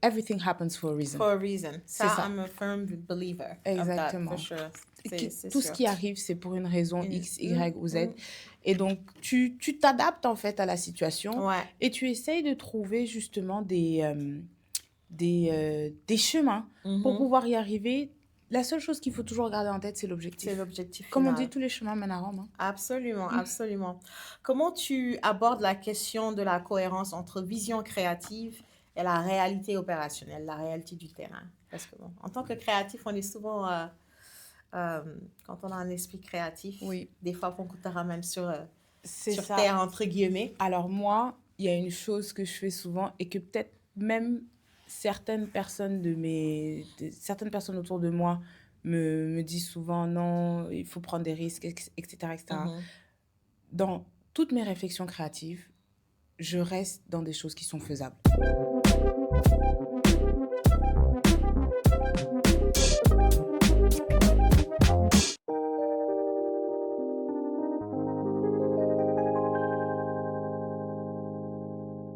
everything happens for a reason. For a reason. C'est Ça, ça. I'm a firm believer of that, Exactement. for sure. C'est Tout ce sûr. qui arrive, c'est pour une raison X, Y ou Z. Mm. Et donc, tu t'adaptes en fait à la situation Ouais. et tu essayes de trouver justement des chemins pour pouvoir y arriver. La seule chose qu'il faut toujours garder en tête, c'est l'objectif. C'est l'objectif Comme on final. dit, tous les chemins mènent à Rome. Hein. Absolument, absolument. Comment tu abordes la question de la cohérence entre vision créative et la réalité opérationnelle, la réalité du terrain? Parce que bon, en tant que créatif, on est souvent, quand on a un esprit créatif, Oui. des fois, on te ramène sur C'est ça. terre, entre guillemets. Alors moi, il y a une chose que je fais souvent et que peut-être même certaines personnes certaines personnes autour de moi me disent souvent non, il faut prendre des risques, etc., etc. Dans toutes mes réflexions créatives, je reste dans des choses qui sont faisables.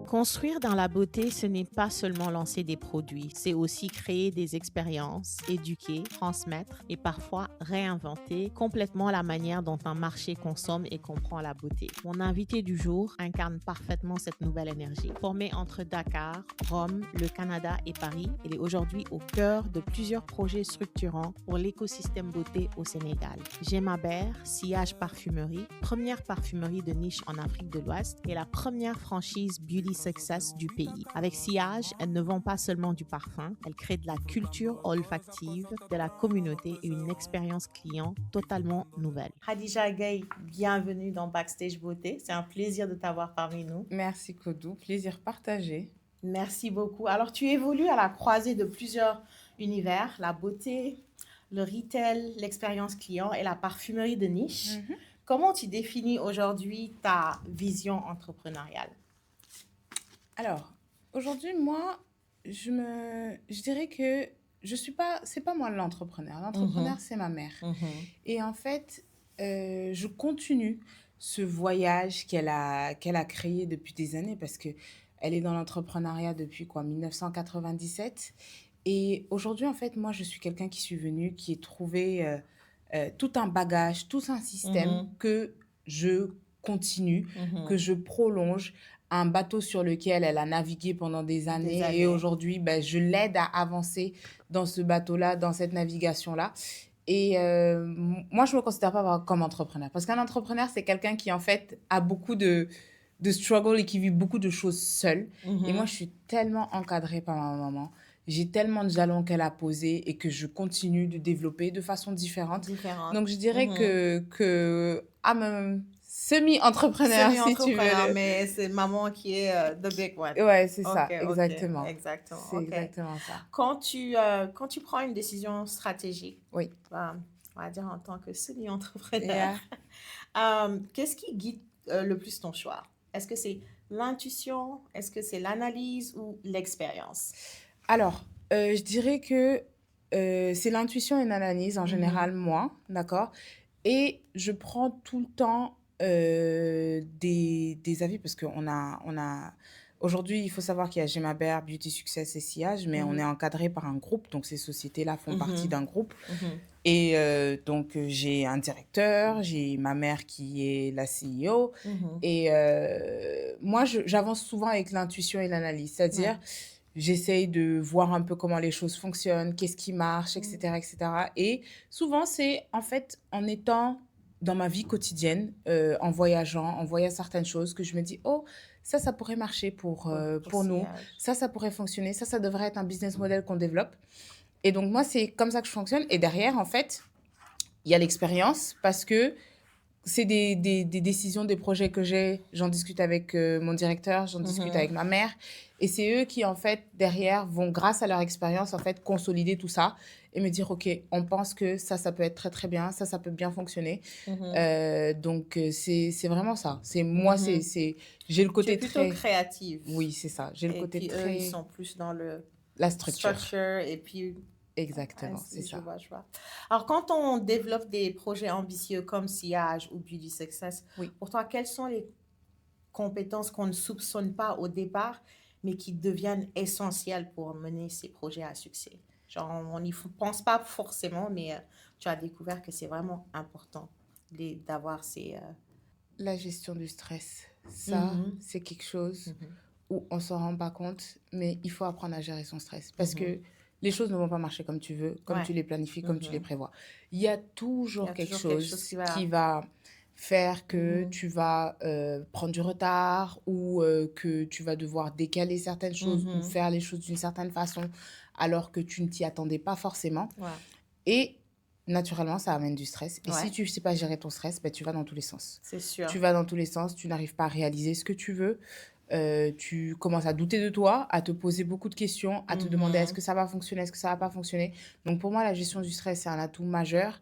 Construire dans la beauté, ce n'est pas seulement lancer des produits, c'est aussi créer des expériences, éduquer, transmettre et parfois réinventer complètement la manière dont un marché consomme et comprend la beauté. Mon invité du jour incarne parfaitement cette nouvelle énergie. Formée entre Dakar, Rome, le Canada et Paris, elle est aujourd'hui au cœur de plusieurs projets structurants pour l'écosystème beauté au Sénégal. Gemaber, Sillage Parfumerie, première parfumerie de niche en Afrique de l'Ouest et la première franchise Beauty Success du pays. Avec Sillage, elle ne vend pas seulement du parfum, elle crée de la culture olfactive, de la communauté et une expérience client totalement nouvelle. Khadija Gaye, bienvenue dans Backstage Beauté. C'est un plaisir de t'avoir parmi nous. Merci Kodou, plaisir partagé. Merci beaucoup. Alors, tu évolues à la croisée de plusieurs univers, la beauté, le retail, l'expérience client et la parfumerie de niche. Comment tu définis aujourd'hui ta vision entrepreneuriale? Alors, aujourd'hui, moi, je dirais que c'est pas moi l'entrepreneur. L'entrepreneur, c'est ma mère. Et en fait, je continue ce voyage qu'elle a créé depuis des années parce que elle est dans l'entrepreneuriat depuis 1997. Et aujourd'hui, en fait, moi, je suis quelqu'un qui suis venu, qui ait trouvé tout un bagage, tout un système que je continue, que je prolonge, un bateau sur lequel elle a navigué pendant des années. Et aujourd'hui, je l'aide à avancer dans ce bateau-là, dans cette navigation-là. Et moi, je ne me considère pas comme entrepreneur. Parce qu'un entrepreneur, c'est quelqu'un qui, en fait, a beaucoup de struggle et qui vit beaucoup de choses seul. Et moi, je suis tellement encadrée par ma maman. J'ai tellement de jalons qu'elle a posés et que je continue de développer de façon différente. Donc, je dirais que semi-entrepreneur, si tu veux. Mais c'est maman qui est the big one. Ouais, c'est ça, exactement. Exactement. C'est exactement ça. Quand tu prends une décision stratégique, oui. On va dire en tant que semi-entrepreneur, qu'est-ce qui guide le plus ton choix? Est-ce que c'est l'intuition? Est-ce que c'est l'analyse ou l'expérience? Alors, je dirais que c'est l'intuition et l'analyse en général, moi, d'accord? Et je prends tout le temps des avis parce qu'on a... Aujourd'hui, il faut savoir qu'il y a Gemaber, Beauty Success et Sillage, mais on est encadré par un groupe, donc ces sociétés-là font partie d'un groupe. Et donc, j'ai un directeur, j'ai ma mère qui est la CEO, et moi, j'avance souvent avec l'intuition et l'analyse, c'est-à-dire... J'essaye de voir un peu comment les choses fonctionnent, qu'est-ce qui marche, etc., etc. Et souvent, c'est en fait en étant dans ma vie quotidienne, en voyageant, en voyant certaines choses, que je me dis, oh, ça pourrait marcher pour nous, ça pourrait fonctionner, ça devrait être un business model qu'on développe. Et donc, moi, c'est comme ça que je fonctionne. Et derrière, en fait, il y a l'expérience parce que c'est des décisions, des projets que j'en discute avec mon directeur, j'en discute avec ma mère. Et c'est eux qui, en fait, derrière, vont, grâce à leur expérience, en fait, consolider tout ça et me dire, OK, on pense que ça peut être très, très bien, ça peut bien fonctionner. Donc, c'est vraiment ça. C'est moi, j'ai le côté tu es plutôt créative. Oui, c'est ça. J'ai le côté très... eux, ils sont plus dans la structure. Et puis... Exactement, c'est ça. Je vois. Alors, quand on développe des projets ambitieux comme Sillage ou Beauty Success, pour toi, quelles sont les compétences qu'on ne soupçonne pas au départ, mais qui deviennent essentielles pour mener ces projets à succès. Genre, on n'y pense pas forcément, mais tu as découvert que c'est vraiment important d'avoir ces... La gestion du stress, ça, Mhm, c'est quelque chose mhm, où on s'en rend pas compte, mais il faut apprendre à gérer son stress. Parce mhm. que les choses ne vont pas marcher comme tu veux, comme Ouais. tu les planifies, comme tu les Mhm. prévois. Il y a Il y toujours a quelque toujours quelque chose chose qui qui va... va faire que Mhm, tu vas prendre du retard ou que tu vas devoir décaler certaines choses ou mhm. faire les choses d'une certaine façon alors que tu ne t'y attendais pas forcément. Ouais. Et naturellement, ça amène du stress. Et si Ouais, tu ne sais pas gérer ton stress, ben, tu vas dans tous les sens. c'est sûr. Tu vas dans tous les sens, tu n'arrives pas à réaliser ce que tu veux. Tu commences à douter de toi, à te poser beaucoup de questions, à te demander est-ce Mhm. que ça va fonctionner, est-ce que ça va pas fonctionner. Donc pour moi, la gestion du stress, c'est un atout majeur.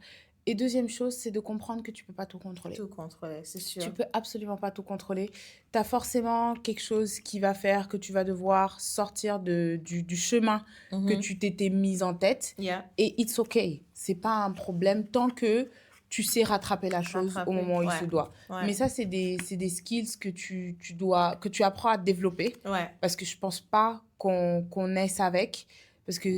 Et deuxième chose, c'est de comprendre que tu peux pas tout contrôler. Tout contrôler, c'est Tu sûr. peux absolument pas tout contrôler. Tu as forcément quelque chose qui va faire que tu vas devoir sortir du chemin que Mhm. tu t'étais mise en tête. Yeah. Et it's okay. C'est pas un problème tant que tu sais rattraper la chose au Rattraper. moment où il Ouais. se doit. Ouais. Mais ça, c'est des skills que que tu apprends à développer. Ouais. Parce que je pense pas qu'on naisse avec. Parce que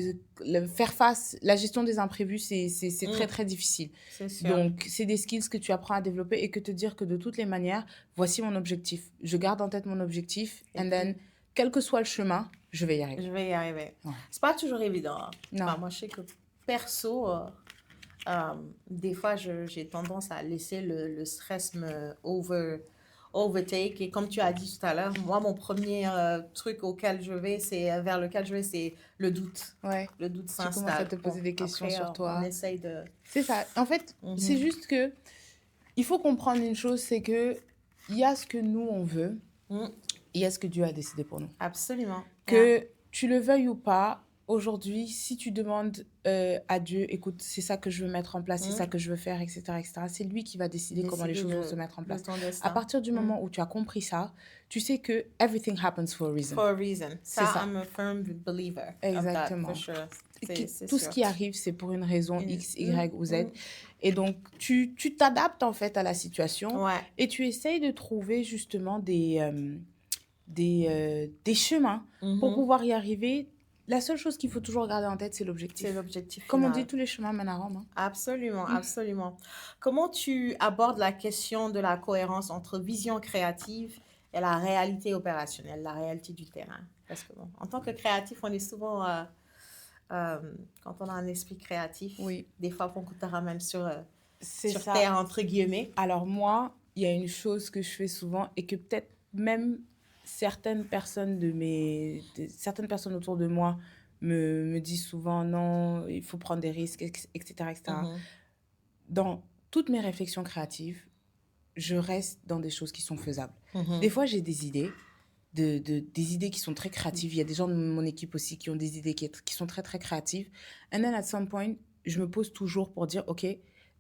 faire face, la gestion des imprévus, c'est très, Mm. très difficile. C'est sûr. Donc, c'est des skills que tu apprends à développer et que te dire que de toutes les manières, voici mon objectif. Je garde en tête mon objectif. Et And then, puis, quel que soit le chemin, je vais y je arriver. vais y arriver. Ouais. C'est pas toujours évident, hein. Non. Enfin, moi, je sais que perso, des fois, j'ai tendance à laisser le stress me overtake. Et comme tu as dit tout à l'heure, moi, mon premier truc auquel je vais, vers lequel je vais, c'est le doute. Ouais. Le doute Tu commences à s'installe. te poser Bon, des questions après, sur on toi. essaye de... C'est ça. En fait, c'est Mhm. juste que il faut comprendre une chose, c'est que il y a ce que nous, on veut, Mm. il y a ce que Dieu a décidé pour nous. Absolument. Yeah. Que tu le veuilles ou pas, aujourd'hui, si tu demandes à Dieu, écoute, c'est ça que je veux mettre en place, c'est ça que je veux faire, etc., c'est lui qui va décider comment les Décider choses vont se mettre en de place. ton À destin. partir du moment où tu as compris ça, tu sais que everything happens for a reason. For a reason. C'est ça. I'm a firm believer of that, Exactement. for sure. C'est Tout ce sûr. qui arrive, c'est pour une raison Une- X, Y ou Z. mm. Et donc, tu t'adaptes en fait à la situation Ouais. et tu essayes de trouver justement des chemins pour Mhm. pouvoir y arriver. La seule chose qu'il faut toujours garder en tête, c'est l'objectif. C'est l'objectif Comme on final. dit, tous les chemins mènent à Rome. Hein. Absolument, absolument. Comment tu abordes la question de la cohérence entre vision créative et la réalité opérationnelle, la réalité du terrain? Parce que bon, en tant que créatif, on est souvent, quand on a un esprit créatif, Oui, des fois on te ramène c'est sur ça. terre, entre guillemets. Alors moi, il y a une chose que je fais souvent et que peut-être même certaines personnes certaines personnes autour de moi me disent souvent non, il faut prendre des risques, etc., etc. Mhm. Dans toutes mes réflexions créatives, je reste dans des choses qui sont faisables. Mhm. Des fois, j'ai des idées, des idées qui sont très créatives. Il y a des gens de mon équipe aussi qui ont des idées qui sont très, très créatives. And then, at some point, je me pose toujours pour dire, OK,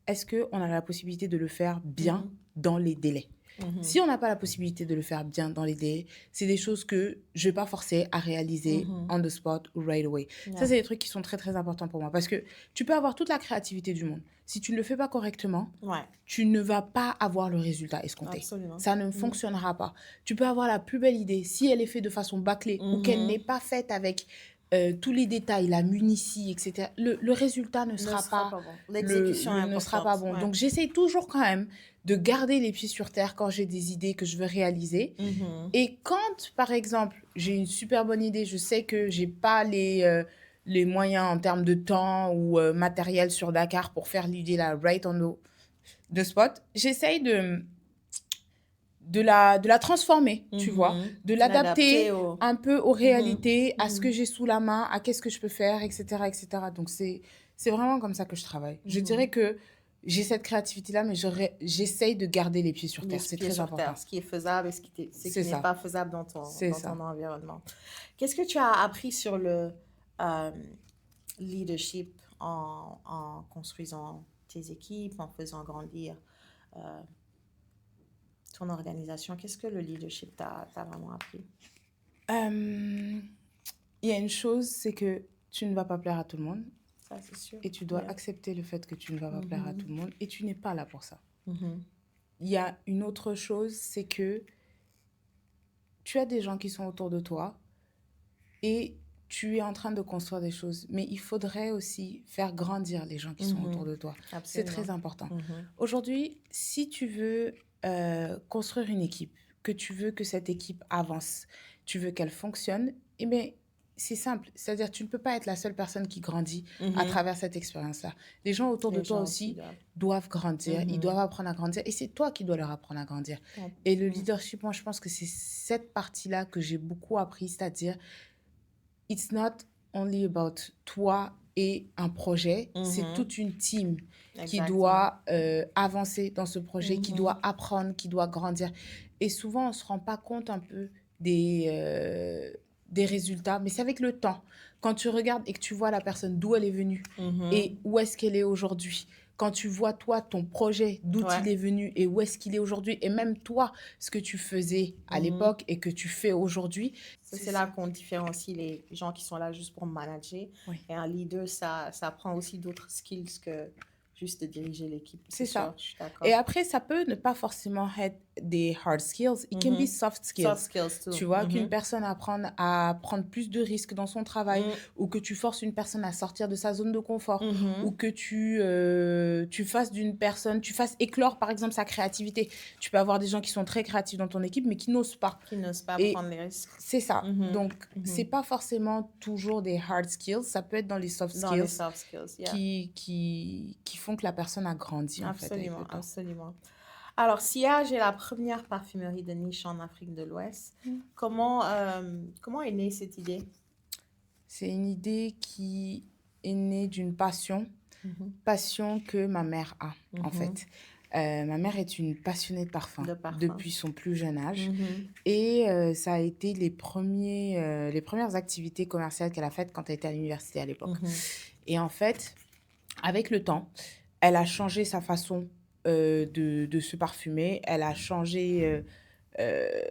est-ce qu'on a la possibilité de le faire bien Mhm. dans les délais? Mhm. Si on n'a pas la possibilité de le faire bien dans les délais, c'est des choses que je ne vais pas forcer à réaliser Mhm. on the spot ou right away. Yeah. Ça, c'est des trucs qui sont très, très importants pour moi. Parce que tu peux avoir toute la créativité du monde. Si tu ne le fais pas correctement, Ouais, tu ne vas pas avoir le résultat escompté. absolument. Ça ne fonctionnera pas. Tu peux avoir la plus belle idée. Si elle est faite de façon bâclée ou qu'elle Mhm. n'est pas faite avec tous les détails, la munitie, etc., le résultat ne sera pas bon. L'exécution est ne sera pas importante. bon. Ouais. Donc, j'essaye toujours quand même de garder les pieds sur terre quand j'ai des idées que je veux réaliser. Mhm. Et quand, par exemple, j'ai une super bonne idée, je sais que j'ai pas les moyens en termes de temps ou matériel sur Dakar pour faire l'idée là, right on the spot, j'essaye de la transformer, tu vois, Mhm. de l'adapter L'adapter au... un peu aux réalités, à ce Mhm. que j'ai sous la main, à qu'est-ce que je peux faire, etc., etc. Donc, c'est vraiment comme ça que je travaille. Je Mhm. dirais que j'ai cette créativité-là, mais j'essaye de garder les pieds sur Les terre. C'est pieds très sur important. terre, ce qui est faisable et ce qui C'est n'est ça. pas faisable dans C'est ton ça. environnement. Qu'est-ce que tu as appris sur le leadership en construisant tes équipes, en faisant grandir ton organisation? Qu'est-ce que le leadership t'a vraiment appris? Il y a une chose, c'est que tu ne vas pas plaire à tout le monde Ça, c'est sûr. et tu dois Yeah. accepter le fait que tu ne vas pas plaire à tout le monde et tu n'es pas là pour ça. Mhm. Il y a une autre chose, c'est que tu as des gens qui sont autour de toi et tu es en train de construire des choses. Mais il faudrait aussi faire grandir les gens qui sont autour de toi. C'est très Absolument. important. Mhm. Aujourd'hui, si tu veux construire une équipe, que tu veux que cette équipe avance, tu veux qu'elle fonctionne, eh bien, c'est simple. C'est-à-dire, tu ne peux pas être la seule personne qui grandit à Mhm. travers cette expérience-là. Les gens autour de Les toi gens aussi aussi doivent. doivent grandir, ils Mhm. doivent apprendre à grandir, et c'est toi qui dois leur apprendre à grandir. Bon. Et le Mhm. leadership, moi, je pense que c'est cette partie-là que j'ai beaucoup appris, c'est-à-dire, it's not only about toi et un projet, c'est Mhm. toute une team qui Exactement. doit avancer dans ce projet, qui Mhm. doit apprendre, qui doit grandir. Et souvent, on ne se rend pas compte un peu des résultats, mais c'est avec le temps. Quand tu regardes et que tu vois la personne d'où elle est venue Mhm. et où est-ce qu'elle est aujourd'hui, quand tu vois toi, ton projet, d'où Ouais. il est venu et où est-ce qu'il est aujourd'hui, et même toi, ce que tu faisais à Mhm. l'époque et que tu fais aujourd'hui, C'est là qu'on différencie les gens qui sont là juste pour manager. Oui. Et un leader, ça prend aussi d'autres skills que juste de diriger l'équipe. C'est sûr, ça. je suis d'accord. Et après, ça peut ne pas forcément être des hard skills, it can be Mhm. soft skills. Soft skills, too. Tu vois, qu'une Mhm. personne apprenne à prendre plus de risques dans son travail, Mhm. ou que tu forces une personne à sortir de sa zone de confort, Mhm. ou que tu fasses d'une personne, tu fasses éclore par exemple sa créativité. Tu peux avoir des gens qui sont très créatifs dans ton équipe, mais qui n'osent pas. Qui n'osent pas Et prendre les risques. c'est ça. Mhm. Donc, Mhm. c'est pas forcément toujours des hard skills, ça peut être dans les soft Dans les skills soft skills, yeah. qui font que la personne a grandi en fait avec Absolument, le temps. absolument. Alors, Siage est la première parfumerie de niche en Afrique de l'Ouest. Mm. Comment est née cette idée? C'est une idée qui est née d'une passion que ma mère a, en fait. Ma mère est une passionnée de parfum De parfum. depuis son plus jeune âge. Mhm. Et ça a été les premières activités commerciales qu'elle a faites quand elle était à l'université à l'époque. Mhm. Et en fait, avec le temps, elle a changé sa façon de se parfumer. Elle a changé euh,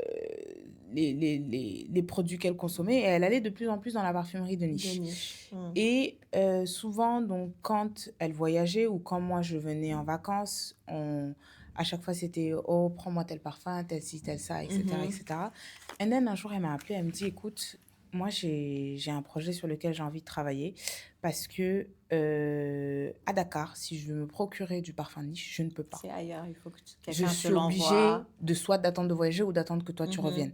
les produits qu'elle consommait, et elle allait de plus en plus dans la parfumerie de De niche. niche. Mm. Et souvent, donc, quand elle voyageait ou quand moi je venais en vacances, à chaque fois c'était oh, prends-moi tel parfum, tel ci, tel ça, etc. Mhm. etc. Et then un jour, elle m'a appelée, elle me dit écoute, moi j'ai un projet sur lequel j'ai envie de travailler parce que à Dakar, si je veux me procurer du parfum de niche, je ne peux pas. C'est ailleurs, il faut que Je quelqu'un te suis obligée l'envoie. de soit d'attendre de voyager ou d'attendre que toi tu Mhm. reviennes.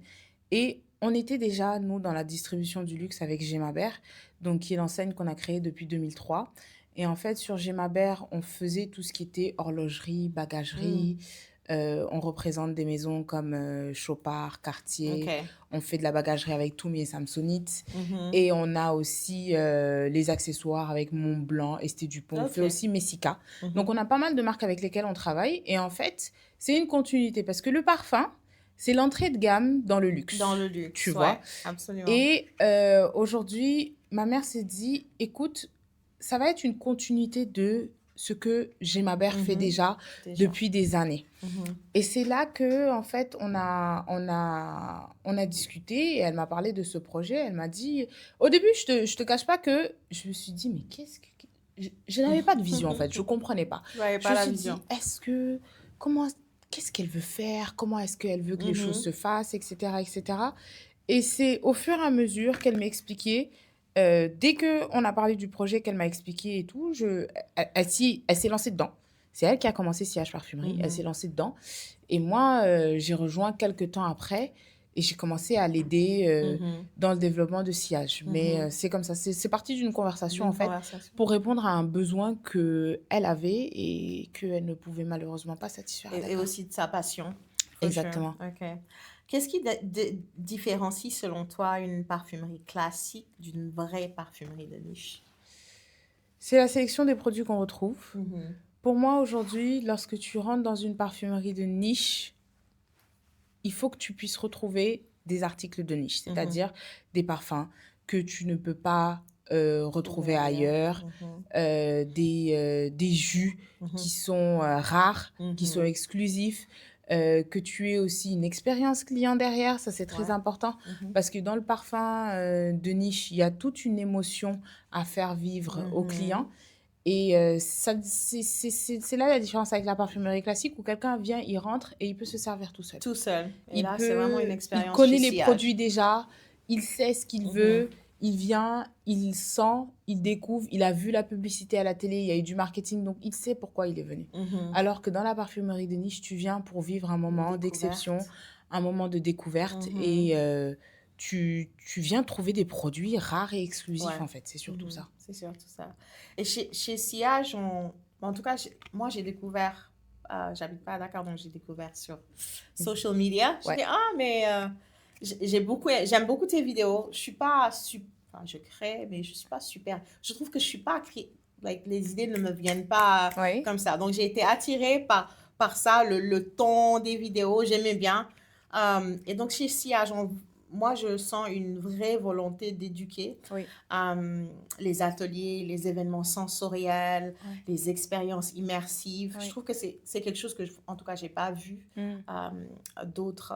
Et on était déjà, nous, dans la distribution du luxe avec Gemabert, donc qui est l'enseigne qu'on a créée depuis 2003. Et en fait, sur Gemabert, on faisait tout ce qui était horlogerie, bagagerie. On représente des maisons comme Chopard, Cartier. Ok. On fait de la bagagerie avec Tumi et Samsonite. Mhm. Et on a aussi les accessoires avec Montblanc, Esté Dupont. On Ok. fait aussi Messica. Mhm. Donc, on a pas mal de marques avec lesquelles on travaille. Et en fait, c'est une continuité parce que le parfum, c'est l'entrée de gamme dans le luxe. Dans le luxe, Tu ouais, vois. absolument. Et aujourd'hui, ma mère s'est dit, écoute, ça va être une continuité de ce que Gemabert fait déjà depuis des années. Mhm. Et c'est là que, en fait, on a discuté et elle m'a parlé de ce projet. Elle m'a dit, au début, je te cache pas que je me suis dit, mais qu'est-ce que... Je n'avais pas de vision, en fait. Je comprenais pas. Tu n'avais Je pas me la suis vision. dit, qu'est-ce qu'elle veut faire? Comment est-ce qu'elle veut que les choses se fassent, etc., etc. Et c'est au fur et à mesure qu'elle m'expliquait, dès qu'on a parlé du projet, qu'elle m'a expliqué et tout, elle s'est lancée dedans. C'est elle qui a commencé Sillage Parfumerie. Elle s'est lancée dedans. Et moi, j'ai rejoint quelques temps après et j'ai commencé à l'aider dans le développement de Sillage. Mais c'est comme ça. C'est parti d'une conversation, en fait, pour répondre à un besoin qu'elle avait et qu'elle ne pouvait malheureusement pas satisfaire. Et aussi de sa passion. Exactement. Sure. OK. Qu'est-ce qui différencie, selon toi, une parfumerie classique d'une vraie parfumerie de niche? C'est la sélection des produits qu'on retrouve. Pour moi, aujourd'hui, lorsque tu rentres dans une parfumerie de niche, il faut que tu puisses retrouver des articles de niche, c'est-à-dire des parfums que tu ne peux pas retrouver ailleurs, des jus qui sont rares, qui sont exclusifs, que tu aies aussi une expérience client derrière, ça c'est très important, parce que dans le parfum de niche, il y a toute une émotion à faire vivre au client. Et c'est là la différence avec la parfumerie classique où quelqu'un vient, il rentre et il peut se servir tout seul. Tout seul. Et Il là, c'est vraiment une il expérience connaît chez les Sillage. produits déjà, il sait ce qu'il veut, il vient, il sent, il découvre, il a vu la publicité à la télé, il y a eu du marketing, donc il sait pourquoi il est venu. Mhm. Alors que dans la parfumerie de niche, tu viens pour vivre un moment d'exception, Découverte. un moment de découverte Mhm. et tu viens trouver des produits rares et exclusifs, Ouais. en fait. C'est surtout ça. C'est surtout ça. Et chez Sillage, en tout cas, moi, j'ai découvert, j'habite pas à Dakar, donc j'ai découvert sur social media. J'ai Ouais. dit, ah, mais j'aime beaucoup tes vidéos. Je suis pas enfin, je crée, mais je suis pas super. Je trouve que je suis pas like, les idées ne me viennent pas Oui. comme ça. Donc, j'ai été attirée par ça, le ton des vidéos, j'aimais bien. Et donc, chez Sillage, moi, je sens une vraie volonté d'éduquer Oui. les ateliers, les événements sensoriels, Ouais. les expériences immersives. Oui. Je trouve que c'est quelque chose que, en tout cas, j'ai pas vu d'autres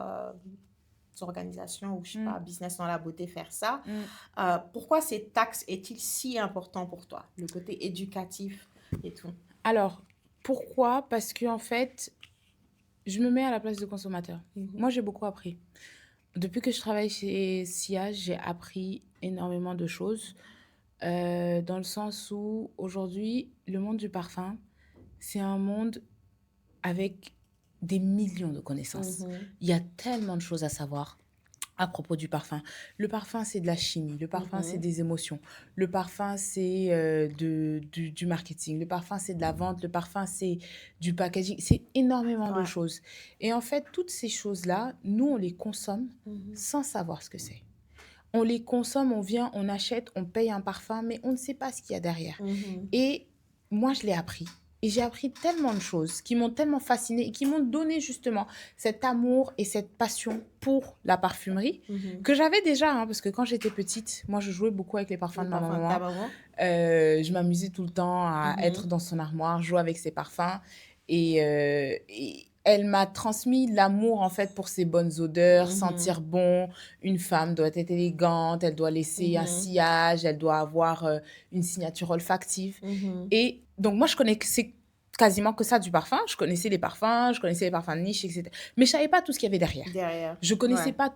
organisations ou, je sais pas, business dans la beauté faire ça. Pourquoi cet axe est-il si important pour toi, le côté éducatif et tout? Alors, pourquoi? Parce que en fait, je me mets à la place du consommateur. Moi, j'ai beaucoup appris. Depuis que je travaille chez Sillage, j'ai appris énormément de choses. Dans le sens où aujourd'hui, le monde du parfum, c'est un monde avec des millions de connaissances. Il y a tellement de choses à savoir à propos du parfum. Le parfum, c'est de la chimie. Le parfum, c'est des émotions. Le parfum, c'est du marketing. Le parfum, c'est de la vente. Le parfum, c'est du packaging. C'est énormément de Ouais. choses. Et en fait, toutes ces choses-là, nous, on les consomme sans savoir ce que c'est. On les consomme, on vient, on achète, on paye un parfum, mais on ne sait pas ce qu'il y a derrière. Et moi, je l'ai appris. Et j'ai appris tellement de choses qui m'ont tellement fascinée et qui m'ont donné justement cet amour et cette passion pour la parfumerie que j'avais déjà, hein, parce que quand j'étais petite, moi, je jouais beaucoup avec les parfums Le de ma parfum de maman. ta maman? Je m'amusais tout le temps à être dans son armoire, jouer avec ses parfums. Et elle m'a transmis l'amour, en fait, pour ses bonnes odeurs, sentir bon. Une femme doit être élégante, elle doit laisser un sillage, elle doit avoir une signature olfactive. Et donc, moi, je connaissais quasiment que ça du parfum. Je connaissais les parfums, je connaissais les parfums de niche, etc. Mais je savais pas tout ce qu'il y avait derrière. Derrière. Je connaissais Ouais. pas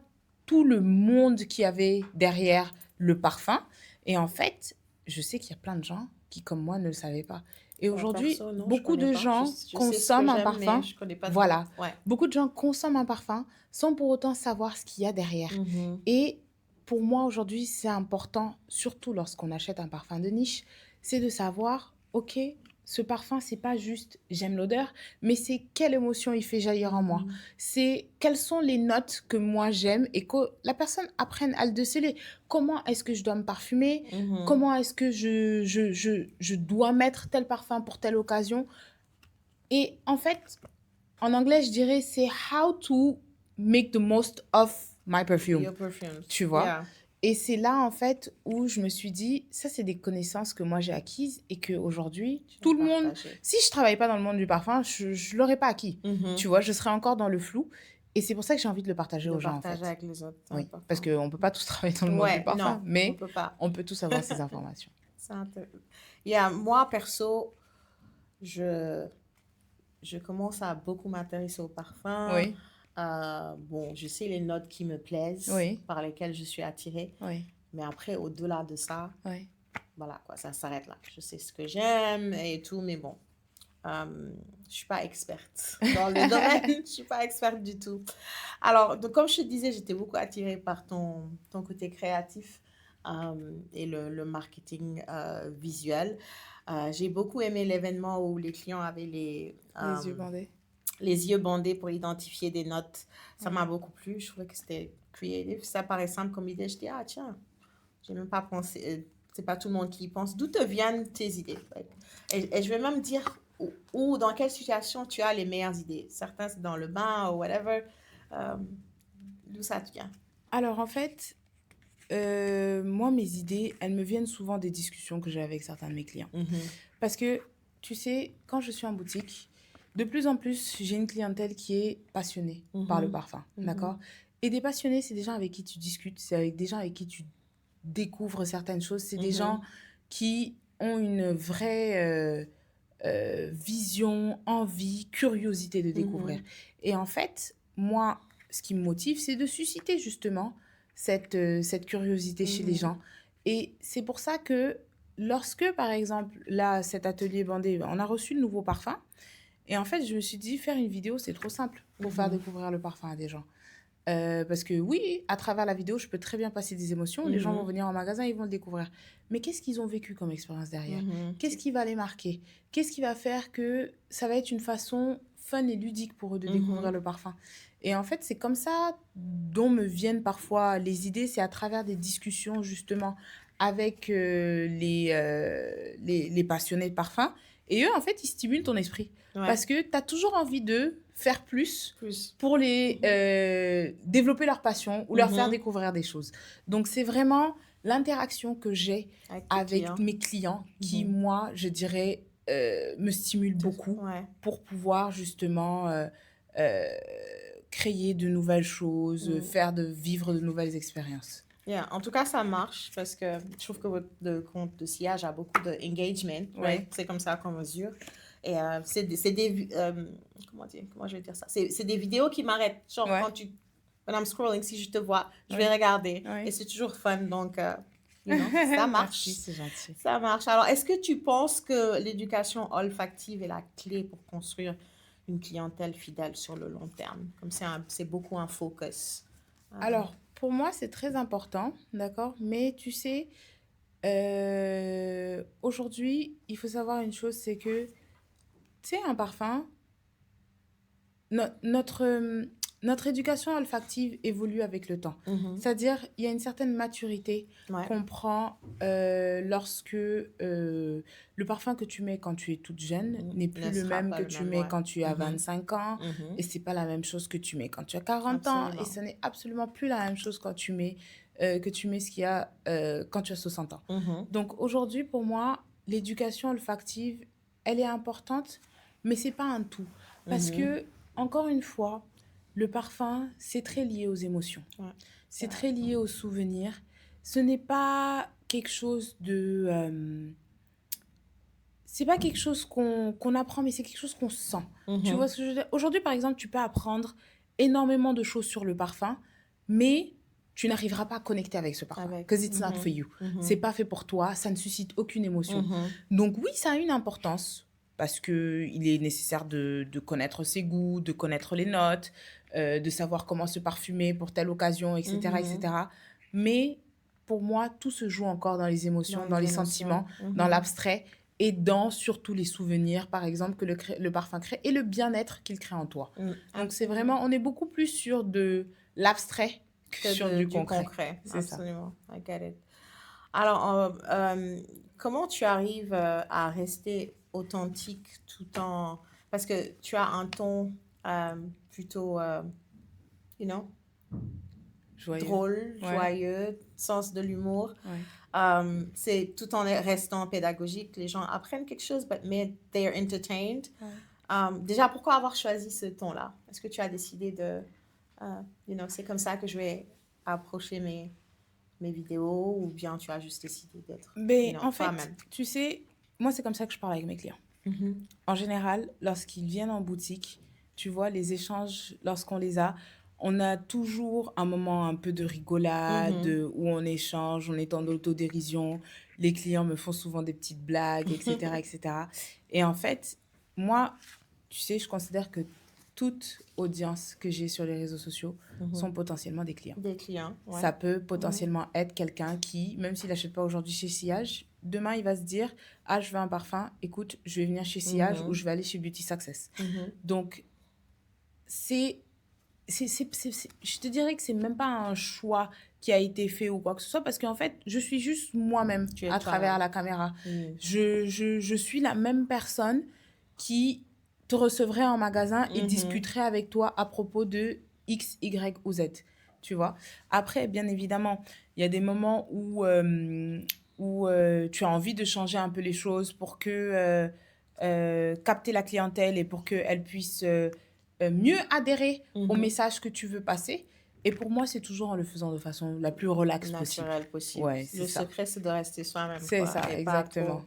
tout le monde qu'il y avait derrière le parfum. Et en fait, je sais qu'il y a plein de gens qui, comme moi, ne le savaient pas. Et aujourd'hui, Perso, non, je beaucoup connais de pas. gens Je sais ce que consomment un j'aime, parfum. mais je connais pas Voilà. trop. Ouais. Beaucoup de gens consomment un parfum sans pour autant savoir ce qu'il y a derrière. Et pour moi, aujourd'hui, c'est important, surtout lorsqu'on achète un parfum de niche, c'est de savoir, OK, ce parfum, c'est pas juste j'aime l'odeur, mais c'est quelle émotion il fait jaillir en moi. C'est quelles sont les notes que moi j'aime et que la personne apprenne à le déceler. Comment est-ce que je dois me parfumer? Comment est-ce que je dois mettre tel parfum pour telle occasion? Et en fait, en anglais, je dirais c'est how to make the most of my perfume. Your perfumes. Tu vois? Yeah. Et c'est là, en fait, où je me suis dit, ça, c'est des connaissances que moi, j'ai acquises et qu'aujourd'hui, tout le monde, Partager. si je travaillais pas dans le monde du parfum, je ne l'aurais pas acquis. Tu vois, je serais encore dans le flou. Et c'est pour ça que j'ai envie de le partager De aux gens, en partager fait. avec les autres. c'est Oui, important. parce qu'on ne peut pas tous travailler dans le monde Ouais, du parfum, non, on mais peut pas. on peut tous avoir ces informations. Yeah, moi, perso, je commence à beaucoup m'intéresser au parfum. Oui, Bon, je sais les notes qui me plaisent, Oui. par lesquelles je suis attirée. oui, Mais après, au-delà de ça, oui. voilà, quoi, ça s'arrête là. Je sais ce que j'aime et tout, mais bon, je suis pas experte dans le domaine. Je suis pas experte du tout. Alors, donc, comme je te disais, j'étais beaucoup attirée par ton côté créatif et le marketing visuel. J'ai beaucoup aimé l'événement où les clients avaient Les yeux bandés. les yeux bandés pour identifier des notes. Ça m'a beaucoup plu. Je trouvais que c'était creative. Ça paraît simple comme idée. Je dis, ah tiens, j'ai même pas pensé. C'est pas tout le monde qui y pense. D'où te viennent tes idées? Et je vais même dire où, dans quelle situation tu as les meilleures idées. Certains, c'est dans le bain ou whatever. D'où ça te vient? Alors, en fait, moi, mes idées, elles me viennent souvent des discussions que j'ai avec certains de mes clients. Parce que, tu sais, quand je suis en boutique, de plus en plus, j'ai une clientèle qui est passionnée par le parfum, d'accord? Et des passionnés, c'est des gens avec qui tu discutes, c'est avec des gens avec qui tu découvres certaines choses, c'est des gens qui ont une vraie vision, envie, curiosité de découvrir. Et en fait, moi, ce qui me motive, c'est de susciter justement cette curiosité chez les gens. Et c'est pour ça que lorsque, par exemple, là, cet atelier bandé, on a reçu de nouveaux parfums. Et en fait, je me suis dit, faire une vidéo, c'est trop simple pour faire découvrir le parfum à des gens. Parce que oui, à travers la vidéo, je peux très bien passer des émotions. Les gens vont venir en magasin, ils vont le découvrir. Mais qu'est-ce qu'ils ont vécu comme expérience derrière? Qu'est-ce qui va les marquer? Qu'est-ce qui va faire que ça va être une façon fun et ludique pour eux de découvrir le parfum? Et en fait, c'est comme ça dont me viennent parfois les idées. C'est à travers des discussions, justement, avec les passionnés de parfum. Et eux, en fait, ils stimulent ton esprit. Ouais. Parce que tu as toujours envie de faire plus Plus. pour les développer leur passion ou leur faire découvrir des choses. Donc, c'est vraiment l'interaction que j'ai avec mes clients qui, moi, je dirais, me stimule beaucoup pour pouvoir justement créer de nouvelles choses, vivre de nouvelles expériences. Yeah. En tout cas, ça marche parce que je trouve que votre compte de sillage a beaucoup d'engagement. Ouais. C'est comme ça qu'on mesure. Et c'est des comment je vais dire ça? C'est des vidéos qui m'arrêtent. Genre, Ouais. when I'm scrolling, si je te vois, je vais regarder. Ouais. Et c'est toujours fun. Donc, you know, ça marche. Merci, c'est gentil. Ça marche. Alors, est-ce que tu penses que l'éducation olfactive est la clé pour construire une clientèle fidèle sur le long terme? Comme c'est beaucoup un focus. Alors, pour moi, c'est très important, d'accord? Mais tu sais, aujourd'hui, il faut savoir une chose, c'est que, tu sais, un parfum, notre éducation olfactive évolue avec le temps. C'est-à-dire, il y a une certaine maturité qu'on prend lorsque le parfum que tu mets quand tu es toute jeune n'est plus le même que tu mets quand tu as 25 ans. Et c'est pas la même chose que tu mets quand tu as 40 ans. Et ce n'est absolument plus la même chose quand tu mets, ce qu'il y a quand tu as 60 ans. Donc aujourd'hui, pour moi, l'éducation olfactive, elle est importante, mais c'est pas un tout. Parce que, encore une fois, le parfum, c'est très lié aux émotions. C'est très lié aux souvenirs. Ce n'est pas quelque chose de... c'est pas quelque chose qu'on apprend, mais c'est quelque chose qu'on sent. Tu vois ce que je veux dire? Aujourd'hui, par exemple, tu peux apprendre énormément de choses sur le parfum, mais tu n'arriveras pas à connecter avec ce parfum. Because it's not for you. C'est pas fait pour toi, ça ne suscite aucune émotion. Donc oui, ça a une importance parce qu'il est nécessaire de connaître ses goûts, de connaître les notes, de savoir comment se parfumer pour telle occasion, etc. etc. Mais pour moi, tout se joue encore dans les émotions, dans les sentiments, dans l'abstrait et dans surtout les souvenirs, par exemple, que le parfum crée et le bien-être qu'il crée en toi. Donc c'est vraiment, on est beaucoup plus sur de l'abstrait que sur du concret. C'est Absolument. Ça. I get it. Alors, comment tu arrives à rester authentique tout en... Parce que tu as un ton plutôt, you know, drôle, joyeux, sens de l'humour. C'est tout en restant pédagogique. Les gens apprennent quelque chose, mais they are entertained. Déjà, pourquoi avoir choisi ce ton-là? Est-ce que tu as décidé de... you know, c'est comme ça que je vais approcher mes vidéos ou bien tu as juste décidé d'être en fait, tu sais, moi, c'est comme ça que je parle avec mes clients. En général, lorsqu'ils viennent en boutique, tu vois, les échanges, lorsqu'on les a, on a toujours un moment un peu de rigolade où on échange, on est en autodérision. Les clients me font souvent des petites blagues, etc., etc. Et en fait, moi, tu sais, je considère que toute audience que j'ai sur les réseaux sociaux sont potentiellement des clients. Des clients, ouais. Ça peut potentiellement être quelqu'un qui, même s'il n'achète pas aujourd'hui chez Sillage, demain, il va se dire « Ah, je veux un parfum. Écoute, je vais venir chez Sillage ou je vais aller chez Beauty Success. Donc, je te dirais que c'est même pas un choix qui a été fait ou quoi que ce soit parce qu'en fait, je suis juste moi-même à travers la caméra. Je suis la même personne qui te recevrait en magasin et discuterait avec toi à propos de X, Y ou Z. Tu vois? Après, bien évidemment, il y a des moments où tu as envie de changer un peu les choses pour que capter la clientèle et pour qu'elle puisse mieux adhérer au message que tu veux passer. Et pour moi, c'est toujours en le faisant de façon la plus relaxe naturelle possible. Ouais, le secret, c'est de rester soi-même. C'est ça, exactement.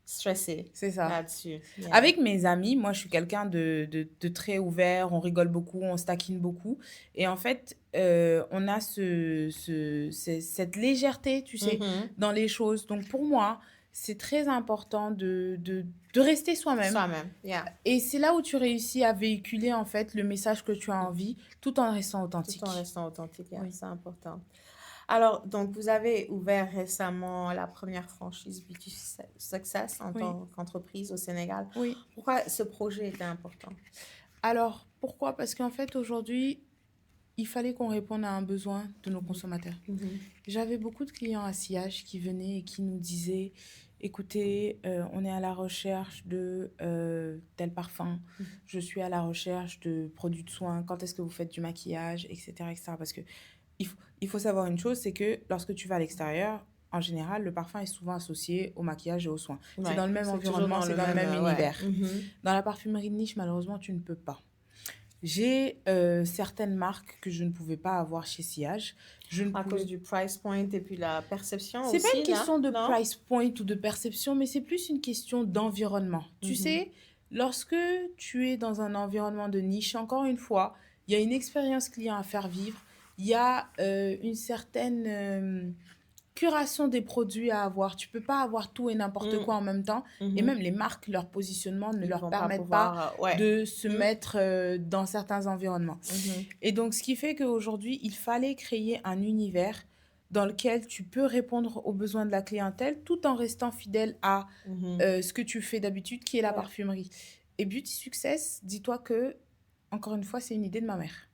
stressé C'est ça. là-dessus. Yeah. Avec mes amis, moi, je suis quelqu'un de très ouvert, on rigole beaucoup, on se taquine beaucoup. Et en fait, on a cette légèreté, tu sais, Mhm. dans les choses. Donc, pour moi, c'est très important de rester soi-même. Soi-même, yeah. Et c'est là où tu réussis à véhiculer, en fait, le message que tu as Mhm. envie, tout en restant Tout authentique. en restant authentique, yeah, Oui. c'est important. Alors, donc, vous avez ouvert récemment la première franchise Beauty Success en Oui. tant qu'entreprise au Sénégal. Oui. Pourquoi ce projet était important? Alors, pourquoi? Parce qu'en fait, aujourd'hui, il fallait qu'on réponde à un besoin de nos consommateurs. Mhm. J'avais beaucoup de clients à Sillage qui venaient et qui nous disaient, écoutez, on est à la recherche de tel parfum, je suis à la recherche de produits de soins, quand est-ce que vous faites du maquillage, etc., etc. Parce que il faut savoir une chose, c'est que lorsque tu vas à l'extérieur, en général, le parfum est souvent associé au maquillage et aux soins. C'est Ouais, dans le même c'est toujours environnement, dans c'est le dans le même ouais. univers. Mhm. Dans la parfumerie de niche, malheureusement, tu ne peux pas. J'ai certaines marques que je ne pouvais pas avoir chez Sillage. Je ne À pouvais... cause du price point et puis la perception C'est pas aussi, une question de non? price point ou de perception, mais c'est plus une question d'environnement. Tu Mhm. sais, lorsque tu es dans un environnement de niche, encore une fois, il y a une expérience client à faire vivre, il y a une certaine curation des produits à avoir. Tu peux pas avoir tout et n'importe Mm. quoi en même temps. Et Mhm. même les marques, leur positionnement ne Ils leur vont pas permettent pas pouvoir, ouais. de se Mm. mettre dans certains environnements. Mhm. Et donc, ce qui fait qu'aujourd'hui, il fallait créer un univers dans lequel tu peux répondre aux besoins de la clientèle tout en restant fidèle à Mhm. ce que tu fais d'habitude, qui est la Ouais. parfumerie. Et Beauty Success, dis-toi que, encore une fois, c'est une idée de ma mère.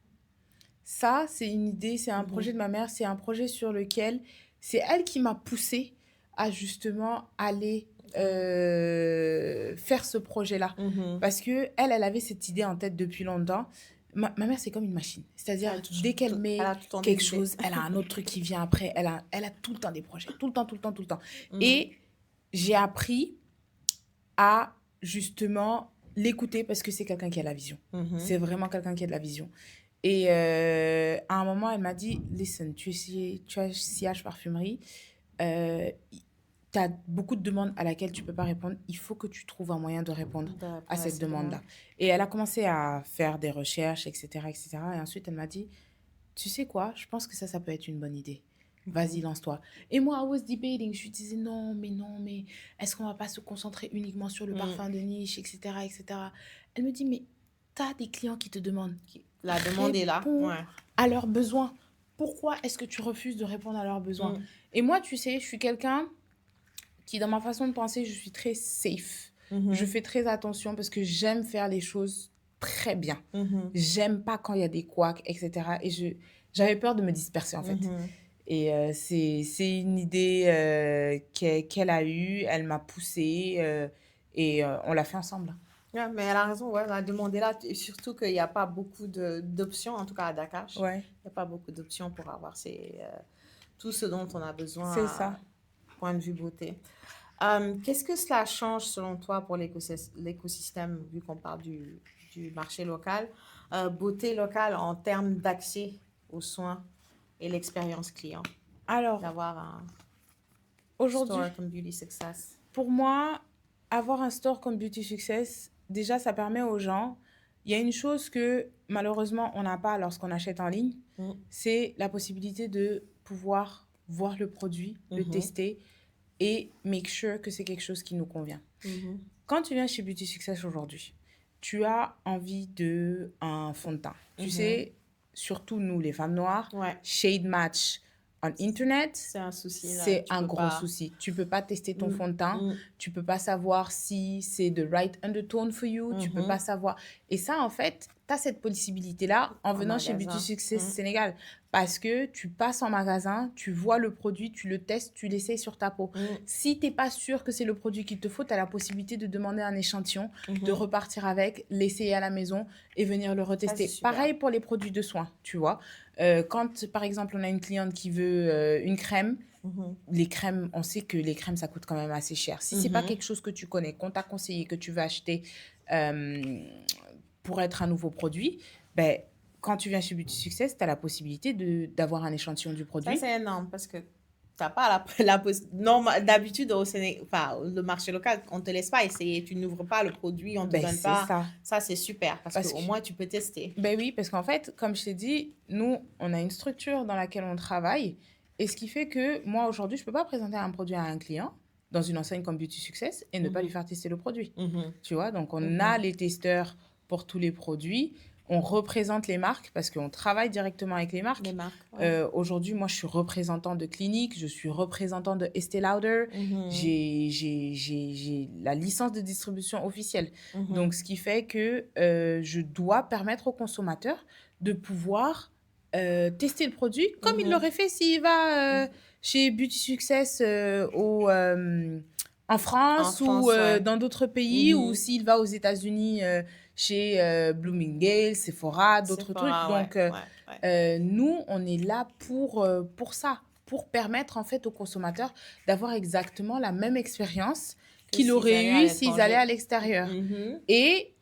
Ça, c'est une idée, c'est un Mhm. projet de ma mère, c'est un projet sur lequel c'est elle qui m'a poussée à justement aller faire ce projet-là. Mhm. Parce que elle avait cette idée en tête depuis longtemps. Ma mère, c'est comme une machine. C'est-à-dire, dès qu'elle Elle met a tout le temps des quelque idées. chose, elle a un autre truc qui vient après. Elle a tout le temps des projets. Tout le temps, tout le temps, tout le temps. Mhm. Et j'ai appris à justement l'écouter parce que c'est quelqu'un qui a la vision. Mhm. C'est vraiment quelqu'un qui a de la vision. Et à un moment, elle m'a dit, listen, tu as Sillage Parfumerie, tu as beaucoup de demandes à laquelle tu ne peux pas répondre. Il faut que tu trouves un moyen de répondre à cette demande-là. Et elle a commencé à faire des recherches, etc., etc. Et ensuite, elle m'a dit, tu sais quoi, je pense que ça peut être une bonne idée. Vas-y, lance-toi. Et moi, I was debating. Je lui disais non, mais est-ce qu'on va pas se concentrer uniquement sur le parfum de niche, etc., etc. Elle me dit, mais tu as des clients qui te demandent. La demande est là. Réponds Ouais. à leurs besoins. Pourquoi est-ce que tu refuses de répondre à leurs besoins? Et moi, tu sais, je suis quelqu'un qui, dans ma façon de penser, je suis très safe. Mhm. Je fais très attention parce que j'aime faire les choses très bien. Mhm. J'aime pas quand il y a des couacs, etc. Et j'avais peur de me disperser, en fait. Mhm. Et c'est une idée qu'elle a eue, elle m'a poussée et on l'a fait ensemble. Ouais, mais elle a raison, ouais, la demande est là. Et surtout qu'il n'y a pas beaucoup d'options, en tout cas à Dakar. Ouais, Il n'y a pas beaucoup d'options pour avoir tout ce dont on a besoin c'est ça. point de vue beauté. Qu'est-ce que cela change selon toi pour l'écosystème, vu qu'on parle du marché local, beauté locale en termes d'accès aux soins et l'expérience client, Alors, d'avoir un aujourd'hui, store comme Beauty Success? pour moi, avoir un store comme Beauty Success, déjà, ça permet aux gens. Il y a une chose que malheureusement, on n'a pas lorsqu'on achète en ligne, Mm. c'est la possibilité de pouvoir voir le produit, le Mhm. tester et make sure que c'est quelque chose qui nous convient. Mhm. Quand tu viens chez Beauty Success aujourd'hui, tu as envie d'un fond de teint. Tu sais, surtout nous, les femmes noires, Ouais, shade match on Internet, c'est un souci là. c'est Tu un peux gros pas. souci. Tu peux pas tester ton Mm. fond de teint. Mm. Tu peux pas savoir si c'est the right undertone for you. Tu peux Mhm. pas savoir. Et ça, en fait, tu as cette possibilité-là en En venant chez magasin. Beauty Success Mm. Sénégal. Parce que tu passes en magasin, tu vois le produit, tu le testes, tu l'essayes sur ta peau. Mm. Si tu n'es pas sûr que c'est le produit qu'il te faut, tu as la possibilité de demander un échantillon, Mhm. de repartir avec, l'essayer à la maison et venir le retester. c'est super. Pareil pour les produits de soins, tu vois. Quand, par exemple, on a une cliente qui veut une crème, Mhm. les crèmes, on sait que les crèmes, ça coûte quand même assez cher. Si c'est pas Mhm. quelque chose que tu connais, qu'on t'a conseillé, que tu veux acheter pour être un nouveau produit, ben, quand tu viens chez Beauty Success, tu as la possibilité d'avoir un échantillon du Ça, produit. c'est énorme parce que t'as pas d'habitude au Sénégal, enfin, le marché local, on te laisse pas essayer. Tu n'ouvres pas le produit, on te Ben, donne c'est pas. ça. Ça, c'est super parce Parce qu'au que, moins, tu peux tester. ben oui, parce qu'en fait, comme je t'ai dit, nous, on a une structure dans laquelle on travaille. Et ce qui fait que moi, aujourd'hui, je peux pas présenter un produit à un client dans une enseigne comme Beauty Success et ne pas lui Mhm, faire tester le produit. mhm, Tu vois, donc on a mhm. les testeurs pour tous les produits. On représente les marques parce qu'on travaille directement avec les Les marques. marques, ouais. Aujourd'hui, moi, je suis représentant de clinique, je suis représentant de Estée Lauder. Mhm, J'ai la licence de distribution officielle. mhm, Donc, ce qui fait que je dois permettre au consommateur de pouvoir tester le produit comme il mhm, l'aurait fait s'il va mhm. chez Beauty Success en En France ou France, ouais. dans d'autres pays ou Mhm. s'il va aux États-Unis chez Bloomingdale's, Sephora, d'autres trucs. Sephora, ouais, Donc, ouais, ouais. nous, on est là pour ça, pour permettre en fait aux consommateurs d'avoir exactement la même expérience Que qu'ils s'ils auraient allaient à eu s'ils allaient à l'étranger. l'extérieur. Mhm, Et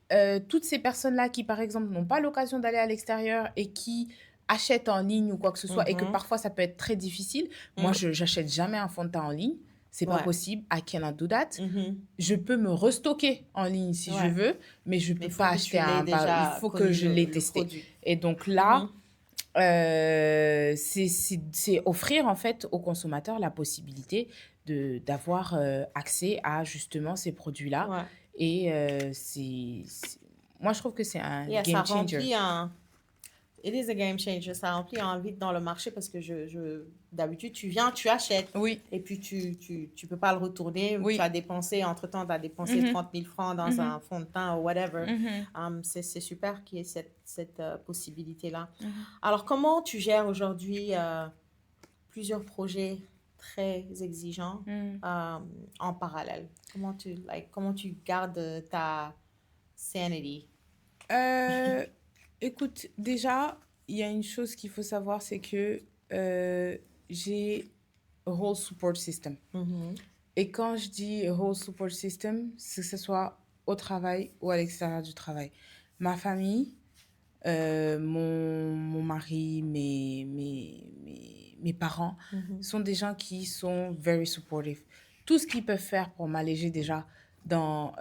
toutes ces personnes-là qui, par exemple, n'ont pas l'occasion d'aller à l'extérieur et qui achètent en ligne ou quoi que ce soit, et que mhm, parfois ça peut être très difficile. Moi, mhm. je n'achète jamais un fond de teint en ligne. C'est pas Ouais. possible. I cannot do that. Mhm. Je peux me restocker en ligne si je Ouais. veux, mais je Mais peux il faut pas que acheter tu l'aies il déjà faut que connu je l'ai le testé. produit. Et donc là, Mhm. c'est offrir en fait aux consommateurs la possibilité d'avoir accès à justement ces produits-là. Ouais. Et moi, je trouve que c'est un Yeah, ça game changer. remplit un. It is a game changer. Ça remplit un vide dans le marché parce que d'habitude, tu viens, tu achètes. Oui, Et puis, tu peux pas le retourner. Tu oui. as dépensé, entre-temps, tu as dépensé Mhm, 30 000 francs dans mhm, un fond de teint ou whatever. mhm, C'est super qu'il y ait cette possibilité-là. mhm. Alors, comment tu gères aujourd'hui plusieurs projets très exigeants Mhm. euh, en parallèle? Comment tu gardes ta sanity? Euh, Écoute, déjà, il y a une chose qu'il faut savoir, c'est que j'ai a whole support system. Mhm, Et quand je dis a whole support system, c'est que ce soit au travail ou à l'extérieur du travail. Ma famille, mon mari, mes parents mhm, sont des gens qui sont very supportive. Tout ce qu'ils peuvent faire pour m'alléger déjà dans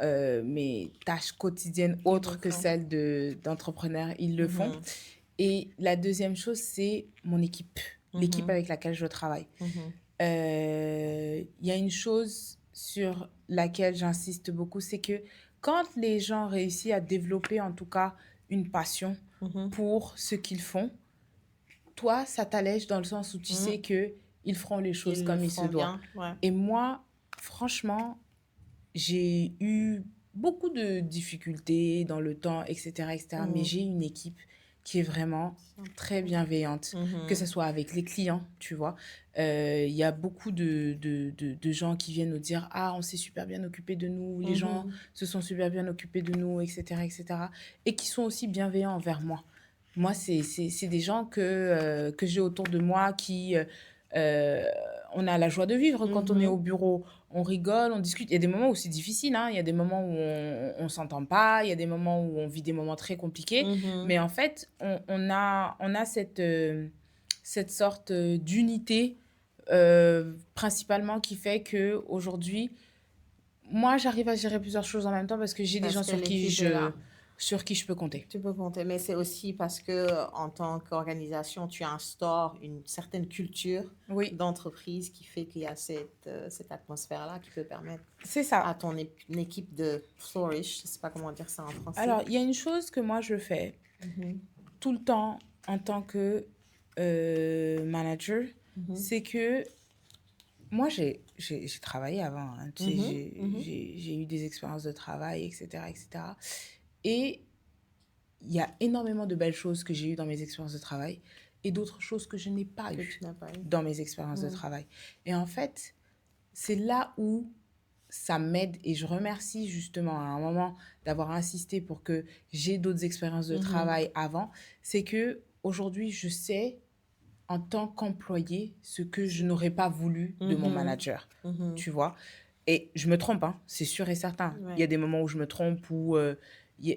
mes tâches quotidiennes ils le autres que font. celles d'entrepreneur, ils le font. Mhm, Et la deuxième chose, c'est mon équipe, l'équipe mhm, avec laquelle je travaille. mhm, Il y a une chose sur laquelle j'insiste beaucoup, c'est que quand les gens réussissent à développer en tout cas une passion mhm, pour ce qu'ils font, toi, ça t'allège dans le sens où tu sais mhm. que ils feront les choses Ils le comme il se font doit. bien, ouais. Et moi, franchement, j'ai eu beaucoup de difficultés dans le temps, etc., etc. Mais Mhm, j'ai une équipe qui est vraiment c'est très important. bienveillante, que ce Mhm, soit avec les clients, tu vois. Il y a beaucoup de gens qui viennent nous dire, ah, on s'est super bien occupé de nous, les gens mhm, se sont super bien occupés de nous, etc., etc. Et cetera. Et qui sont aussi bienveillants envers moi. Moi, c'est des gens que j'ai autour de moi qui... euh, on a la joie de vivre quand on est au mhm, bureau. On rigole, on discute. Il y a des moments où c'est difficile, hein. Il y a des moments où on ne s'entend pas. Il y a des moments où on vit des moments très compliqués. mhm, Mais en fait, on a cette sorte d'unité principalement qui fait que aujourd'hui, moi, j'arrive à gérer plusieurs choses en même temps parce que j'ai des parce gens que l'équipe est là. sur qui je peux compter. Tu peux compter, mais c'est aussi parce que en tant qu'organisation, tu instaures une certaine culture Oui, d'entreprise qui fait qu'il y a cette atmosphère-là qui peut permettre c'est ça. à une équipe de flourish, je sais pas comment dire ça en français. Alors, il y a une chose que moi je fais Mhm, tout le temps en tant que manager, mhm, c'est que moi j'ai travaillé avant, hein, tu sais, mhm, mhm, j'ai eu des expériences de travail, etc., etc. Et il y a énormément de belles choses que j'ai eues dans mes expériences de travail et d'autres choses que je n'ai pas que eues tu n'as pas eu. dans mes expériences de Mhm, travail. Et en fait, c'est là où ça m'aide et je remercie justement à un moment d'avoir insisté pour que j'ai d'autres expériences de mhm, travail avant. C'est que aujourd'hui, je sais en tant qu'employé ce que je n'aurais pas voulu de mon mhm, manager. mhm. Tu vois? Et je me trompe, hein, c'est sûr et certain. Il y Ouais. a des moments où je me trompe,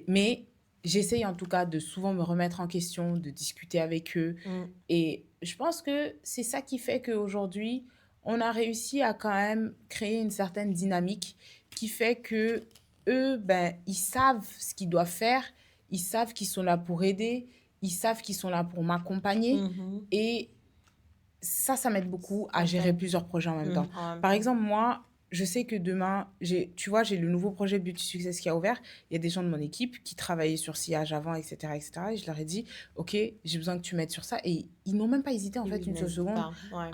mais j'essaye en tout cas de souvent me remettre en question, de discuter avec eux. Mm, Et je pense que c'est ça qui fait qu'aujourd'hui, on a réussi à quand même créer une certaine dynamique qui fait que eux, ben, ils savent ce qu'ils doivent faire, ils savent qu'ils sont là pour aider, ils savent qu'ils sont là pour m'accompagner. Mhm. Et ça m'aide beaucoup à Ça gérer t'aide. plusieurs projets en même temps. En même Par temps. exemple, moi, je sais que demain, tu vois, j'ai le nouveau projet Beauty Success qui a ouvert. Il y a des gens de mon équipe qui travaillaient sur sillage avant, etc., etc. Et je leur ai dit, OK, j'ai besoin que tu m'aides sur ça. Et ils n'ont même pas hésité, en fait, Ils une seule n'hésitent seconde pas. Ouais.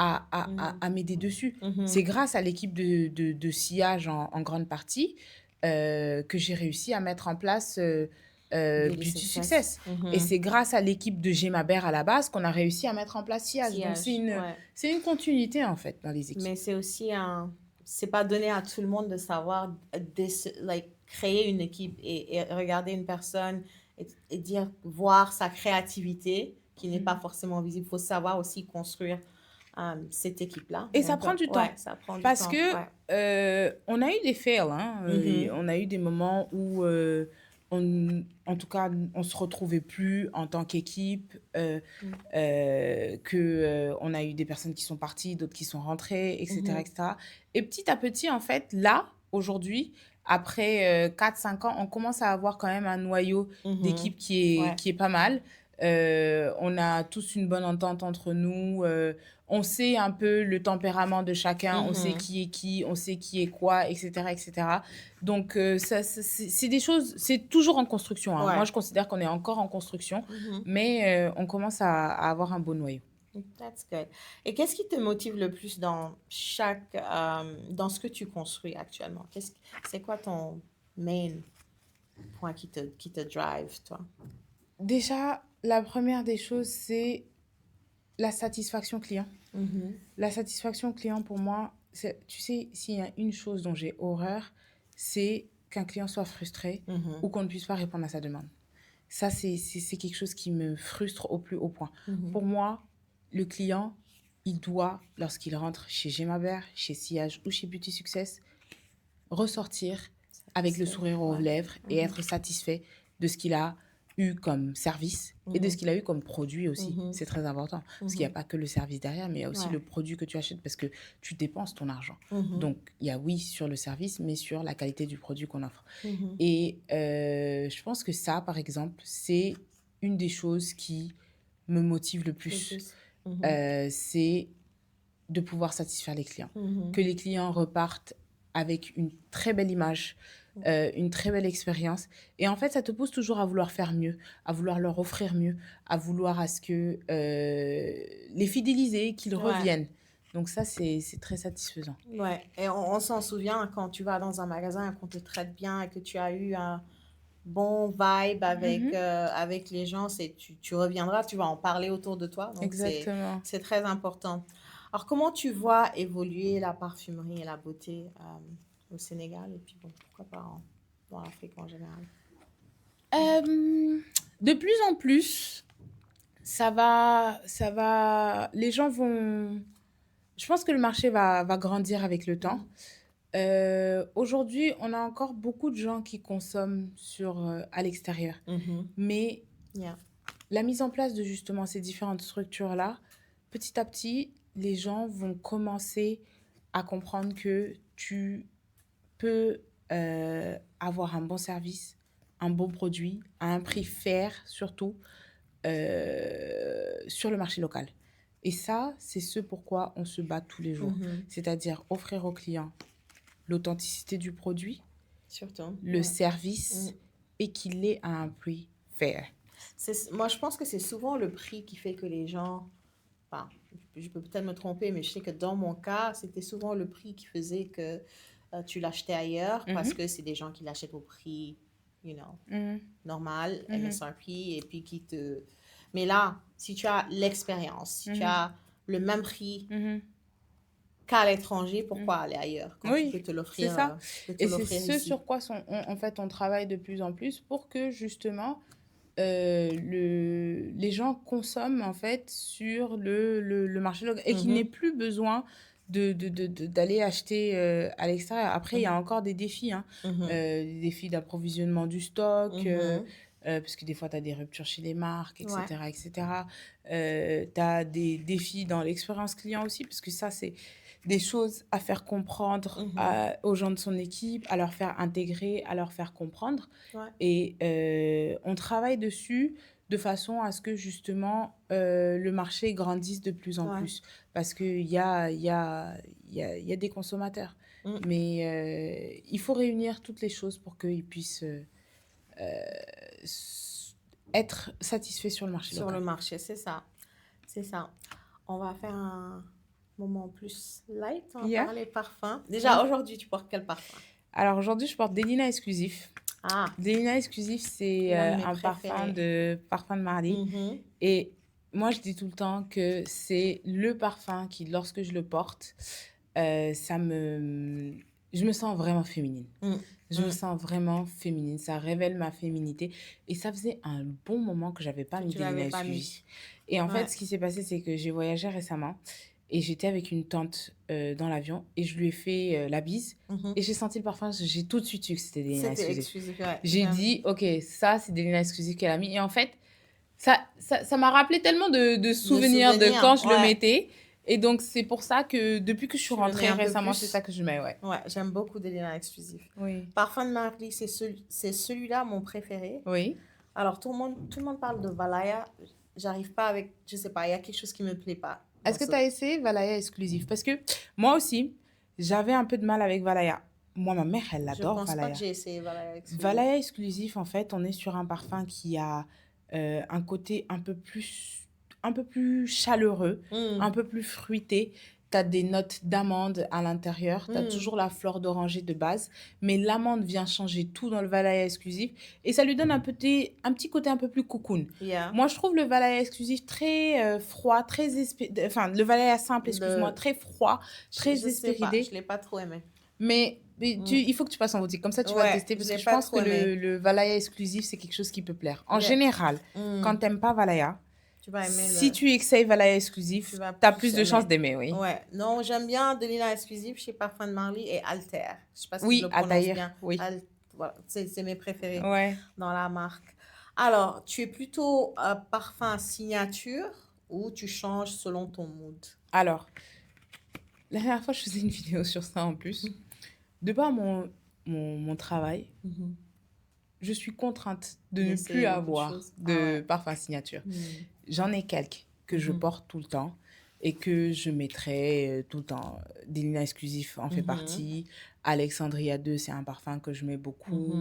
Mhm. à m'aider dessus. Mhm. C'est grâce à l'équipe de sillage en grande partie que j'ai réussi à mettre en place Beauty Beauty Success. Success. Et Mhm. c'est grâce à l'équipe de Gemabert à la base qu'on a réussi à mettre en place sillage. Donc, Sillage, ouais. c'est une continuité, en fait, dans les équipes. Mais c'est aussi c'est pas donné à tout le monde de savoir créer une équipe et regarder une personne et dire, voir sa créativité qui n'est pas forcément visible. Il faut savoir aussi construire cette équipe-là. Et ça Donc, prend du ouais, temps. ça prend du Parce temps. que Ouais. on a eu des fails, hein. Mhm. On a eu des moments où, en tout cas, on se retrouvait plus en tant qu'équipe, on a eu des personnes qui sont parties, d'autres qui sont rentrées, etc., Mhm. etc. Et petit à petit, en fait, là, aujourd'hui, après 4-5 ans, on commence à avoir quand même un noyau Mhm. d'équipe Ouais. qui est pas mal. On a tous une bonne entente entre nous. On sait un peu le tempérament de chacun, on sait Mhm. qui, on sait qui est quoi, etc., etc. Donc, c'est des choses, c'est toujours en construction, hein. Ouais. Moi, je considère qu'on est encore en construction, Mhm. mais on commence à avoir un beau noyau. That's good. Et qu'est-ce qui te motive le plus dans dans ce que tu construis actuellement? C'est quoi ton main point qui te drive, toi? Déjà, la première des choses, c'est la satisfaction client. Mhm. La satisfaction client, pour moi, tu sais, s'il y a une chose dont j'ai horreur, c'est qu'un client soit frustré Mhm. ou qu'on ne puisse pas répondre à sa demande. Ça, c'est quelque chose qui me frustre au plus haut point. Mhm. Pour moi, le client, il doit, lorsqu'il rentre chez Gemabert, chez Sillage ou chez Beauty Success, ressortir avec le sourire aux Ouais. lèvres et Mhm. être satisfait de ce qu'il a eu comme service et de ce qu'il a eu comme produit aussi. Mhm. C'est très important parce qu'il n'y a pas que le service derrière, mais il y a aussi Ouais. le produit que tu achètes parce que tu dépenses ton argent. Mhm. Donc, il y a oui sur le service, mais sur la qualité du produit qu'on offre. Mhm. Et je pense que ça, par exemple, c'est une des choses qui me motive le Le plus. plus. Mhm. C'est de pouvoir satisfaire les clients. Mhm. Que les clients repartent avec une très belle image, une très belle expérience. Et en fait, ça te pousse toujours à vouloir faire mieux, à vouloir leur offrir mieux, à vouloir à ce que les fidéliser, qu'ils Ouais. reviennent. Donc ça, c'est très satisfaisant. Ouais. Et on s'en souvient quand tu vas dans un magasin et qu'on te traite bien et que tu as eu un bon vibe Mhm. avec les gens, tu reviendras, tu vas en parler autour de toi. Donc, Exactement. c'est très important. Alors, comment tu vois évoluer la parfumerie et la beauté au Sénégal et puis, bon, pourquoi pas dans l'Afrique en général? De plus en plus, les gens vont... Je pense que le marché va grandir avec le temps. Aujourd'hui, on a encore beaucoup de gens qui consomment à l'extérieur. Mhm. Mais Yeah. la mise en place de justement ces différentes structures-là, petit à petit, les gens vont commencer à comprendre que tu peux avoir un bon service, un bon produit, à un prix fair surtout, sur le marché local. Et ça, c'est ce pourquoi on se bat tous les jours. Mhm. C'est-à-dire offrir aux clients l'authenticité du produit, Surtout. le Ouais. service et qu'il est à un prix fair. Moi, je pense que c'est souvent le prix qui fait que les gens... Enfin, je peux peut-être me tromper, mais je sais que dans mon cas, c'était souvent le prix qui faisait que tu l'achetais ailleurs parce que c'est des gens qui l'achètent au prix, normal, MSRP, et puis qui te... Mais là, si tu as l'expérience, si tu as le même prix qu'à l'étranger, pourquoi aller ailleurs quand tu peux Oui, te c'est l'offrir ça. Et c'est ce ici? sur quoi en fait on travaille de plus en plus pour que justement les gens consomment en fait sur le marché local et qu'ils n'aient plus besoin d'aller acheter à l'extérieur. Après, il y a encore des défis, hein. Des défis d'approvisionnement du stock, parce que des fois, tu as des ruptures chez les marques, Ouais. etc. etc. Tu as des défis dans l'expérience client aussi, parce que ça, des choses à faire comprendre aux gens de son équipe, à leur faire intégrer, à leur faire comprendre. Ouais. Et on travaille dessus de façon à ce que justement le marché grandisse de plus en Ouais. plus. Parce qu'il y a, y a des consommateurs. Mm. Mais il faut réunir toutes les choses pour qu'ils puissent être satisfaits sur le marché Sur le local. marché, c'est ça. C'est ça. On va faire un moment plus light. On va Yeah. parler parfum. Déjà, aujourd'hui, tu portes quel parfum? Alors aujourd'hui, je porte Delina Exclusif. Ah, Delina Exclusif, c'est l'un de mes un parfum préférés. de Marly. Mhm. Et moi, je dis tout le temps que c'est le parfum qui, lorsque je le porte, je me sens vraiment féminine. Mm. Je me Mm. sens vraiment féminine. Ça révèle ma féminité. Et ça faisait un bon moment que j'avais pas Que mis tu Delina l'avais pas Exclusif. mis. Et en fait, Ouais. ce qui s'est passé, c'est que j'ai voyagé récemment et j'étais avec une tante dans l'avion et je lui ai fait la bise. Mhm. Et j'ai senti le parfum, j'ai tout de suite su que c'était Delina C'était Exclusif. exclusif, ouais. J'ai J'aime. dit, ok, ça, c'est Delina Exclusif qu'elle a mis. Et en fait, ça m'a rappelé tellement de souvenirs de quand je le Ouais. mettais. Et donc, c'est pour ça que depuis que je suis Tu le mets rentrée un peu récemment, plus. c'est ça que je mets, ouais. Ouais, j'aime beaucoup Delina Exclusif. Oui. Parfum de Marly, c'est celui-là mon préféré. Oui. Alors, tout le monde parle de Valaya. J'arrive pas avec, je sais pas, il y a quelque chose qui me plaît pas. Est-ce que tu as essayé Valaya Exclusif? Parce que moi aussi, j'avais un peu de mal avec Valaya. Moi, ma mère, elle Je adore pense pas Valaya. que j'ai essayé Valaya Exclusif. Valaya Exclusif, en fait, on est sur un parfum qui a un côté un peu plus chaleureux, un peu plus fruité. Tu as des notes d'amande à l'intérieur. Tu as toujours la fleur d'oranger de base. Mais l'amande vient changer tout dans le Valaya Exclusif. Et ça lui donne un petit côté un peu plus cocoon. Yeah. Moi, je trouve le Valaya Exclusif très froid, enfin, le Valaya simple, excuse-moi, Le- très froid, très Je sais pas, espéridé. je l'ai pas trop aimé. Mais il faut que tu passes en boutique. Comme ça, tu vas Ouais, tester. je Parce l'ai que je pas pense que trop aimé. le Valaya Exclusif, c'est quelque chose qui peut plaire. En Yeah. général, quand tu n'aimes pas Valaya, Tu vas aimer si tu essayes Valaya Exclusif, tu vas tu as plus plus de aimer. chances d'aimer, oui. Ouais, non, j'aime bien Delina Exclusif chez Parfum de Marly et Alter. Je sais pas si je Oui, le prononce Altaïr, bien. oui. Voilà, c'est mes préférés Ouais. dans la marque. Alors, tu es plutôt parfum signature ou tu changes selon ton mood? Alors, la dernière fois, je faisais une vidéo sur ça en plus. De par mon travail, je suis contrainte de ne D'essayer plus beaucoup de avoir choses. de Ah ouais. parfum signature. J'en ai quelques que je porte tout le temps et que je mettrai tout le temps. Delina Exclusif en fait partie. Alexandria 2, c'est un parfum que je mets beaucoup.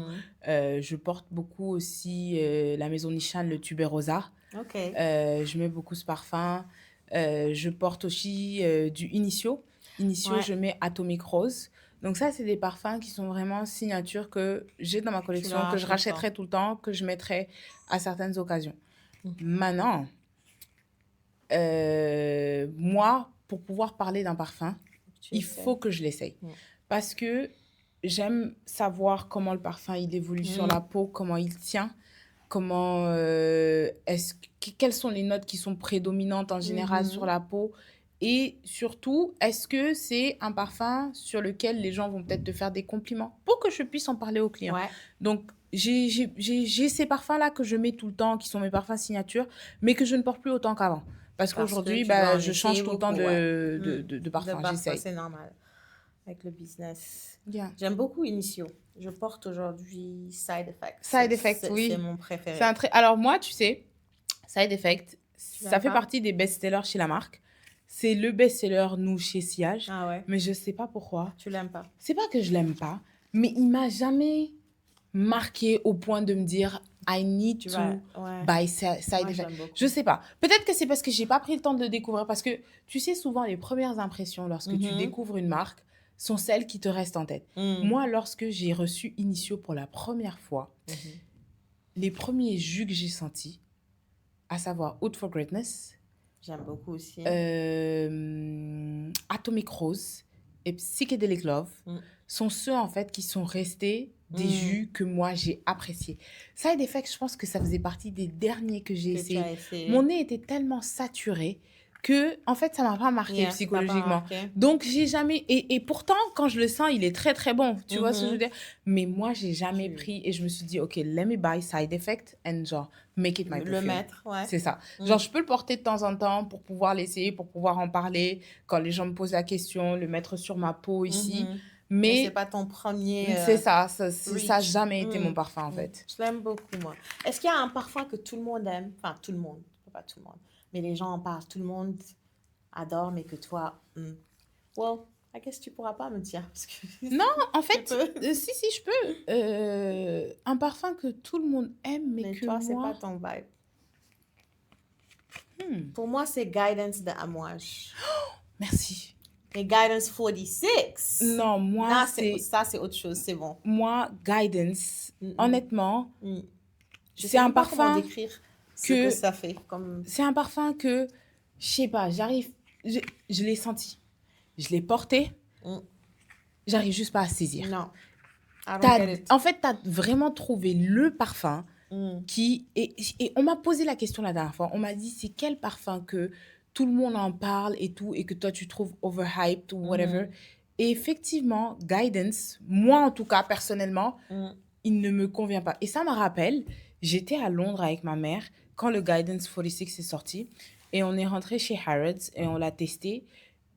Je porte beaucoup aussi la Maison Nishan, le Tuberosa. Ok. Je mets beaucoup ce parfum. Je porte aussi du Initio. Initio, Ouais. je mets Atomic Rose. Donc ça, c'est des parfums qui sont vraiment signatures que j'ai dans ma collection, que je rachèterai tout le temps, que je mettrai à certaines occasions. Maintenant, moi, pour pouvoir parler d'un parfum, il faut que je l'essaye. Parce que j'aime savoir comment le parfum il évolue sur la peau, comment il tient, quelles sont les notes qui sont prédominantes en général sur la peau. Et surtout, est-ce que c'est un parfum sur lequel les gens vont peut-être te faire des compliments pour que je puisse en parler aux clients. Ouais. Donc, j'ai ces parfums-là que je mets tout le temps, qui sont mes parfums signature, mais que je ne porte plus autant qu'avant. Parce qu'aujourd'hui, tu dois en je essayer change tout le temps beaucoup, de parfum. De parfum, J'essaye. c'est normal. Avec le business. Bien. J'aime beaucoup Initio. Je porte aujourd'hui Side Effect. Side Effect, oui. C'est mon préféré. Alors moi, tu sais, Side Effect, ça l'aimes fait pas? partie des best-sellers chez la marque. C'est le best-seller, nous, chez Sillage. Ah ouais. Mais je sais pas pourquoi. Tu l'aimes pas? C'est pas que je l'aime pas, mais il m'a jamais marqué au point de me dire I need to buy Side Effect. Je sais pas. Peut-être que c'est parce que j'ai pas pris le temps de le découvrir. Parce que tu sais, souvent, les premières impressions lorsque tu découvres une marque sont celles qui te restent en tête. Moi, lorsque j'ai reçu Initio pour la première fois, les premiers jus que j'ai sentis, à savoir Out for Greatness, j'aime beaucoup aussi. Atomic Rose et Psychedelic Love sont ceux en fait qui sont restés des jus que moi j'ai appréciés. Side Effect, je pense que ça faisait partie des derniers que j'ai essayé. Mon nez était tellement saturé que, en fait, ça m'a pas marqué Yeah, ça t'a pas psychologiquement. marqué. Donc, j'ai jamais... Et pourtant, quand je le sens, il est très, très bon. Tu vois ce que je veux dire? Mais moi, j'ai jamais Tu- pris et je me suis dit, OK, let me buy side effect and genre, make it my Le perfume. mettre, ouais. C'est ça. Mm. Genre, je peux le porter de temps en temps pour pouvoir l'essayer, pour pouvoir en parler. Quand les gens me posent la question, le mettre sur ma peau ici. Mhm. Mais c'est Mais pas ton premier c'est ça. Ça a reach. jamais été mon Mm. parfum, en Mm. fait. Je l'aime beaucoup, moi. Est-ce qu'il y a un parfum que tout le monde aime? Enfin, tout le monde, pas tout le monde. Mais les gens en parlent, tout le monde adore, mais que toi, well, I guess tu pourras pas me dire. Parce que Non, en tu fait, peux. si, je peux. Un parfum que tout le monde aime, mais Mais que toi, c'est moi... pas ton vibe. Hmm, Pour moi, c'est Guidance de Amouage. merci. Et Guidance 46. Non, moi, Là, c'est... ça, c'est autre chose, c'est bon. Moi, Guidance, Mm, mm. honnêtement, Mm. Je c'est sais un même pas comment parfum décrire ce que... que ça fait. Comme... C'est un parfum que, je sais pas, j'arrive... Je l'ai senti. Je l'ai porté. Mm. J'arrive juste pas à saisir. Non. I don't get it. En fait, tu as vraiment trouvé le parfum Mm. qui... Et on m'a posé la question la dernière fois. On m'a dit, c'est quel parfum que tout le monde en parle et tout, et que toi, tu trouves overhyped ou whatever. Et effectivement, Guidance, moi en tout cas, personnellement, Mm. il ne me convient pas. Et ça me rappelle, j'étais à Londres avec ma mère quand le Guidance 46 est sorti. Et on est rentré chez Harrods et on l'a testé.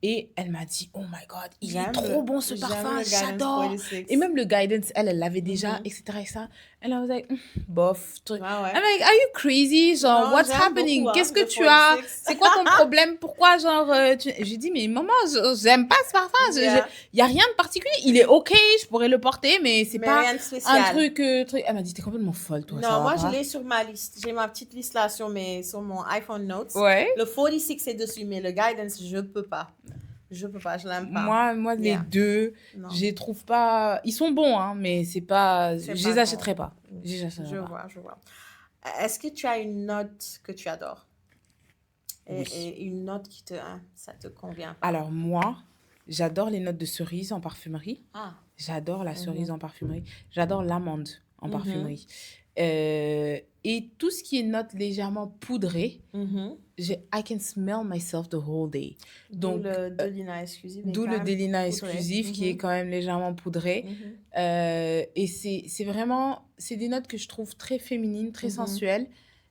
Et elle m'a dit, oh my God, il est trop bon ce J'aime parfum, le Guidance j'adore. 46. Et même le Guidance, elle l'avait déjà, Mhm. etc. Et ça. Elle was like, bof. Truc. Ah ouais. I'm like, are you crazy? Genre, Non, what's j'aime happening? beaucoup, Qu'est-ce hein, que le tu as? 46. C'est quoi ton problème? Pourquoi, genre, J'ai dit, mais maman, j'aime pas ce parfum. Il Yeah. y a rien de particulier. Il est OK, je pourrais le porter, mais c'est Mais pas rien de spécial. un truc, Elle m'a dit, t'es complètement folle, toi, ça Non, va moi, pas? je l'ai sur ma liste. J'ai ma petite liste là sur mon iPhone Notes. Ouais. Le 46 est dessus, mais le Guidance, je peux pas. Je peux pas, je l'aime pas. Moi, les Yeah. deux, Non. je les trouve pas... Ils sont bons, hein, mais c'est pas... C'est Je pas les ton- achèterai pas. Je les Je achèterai pas. vois, je vois. Est-ce que tu as une note que tu adores? Oui. Et une note qui ça te convient pas? Alors, moi, j'adore les notes de cerise en parfumerie. Ah. J'adore la cerise en parfumerie. J'adore l'amande en Mhm. parfumerie. Et tout ce qui est note légèrement poudrée, Mhm. I can smell myself the whole day. Donc, D'où le Delina exclusif. mais d'où quand le même Delina poudré. exclusif qui est quand même légèrement poudré. Mhm. Et c'est vraiment... C'est des notes que je trouve très féminines, très Mhm. sensuelles.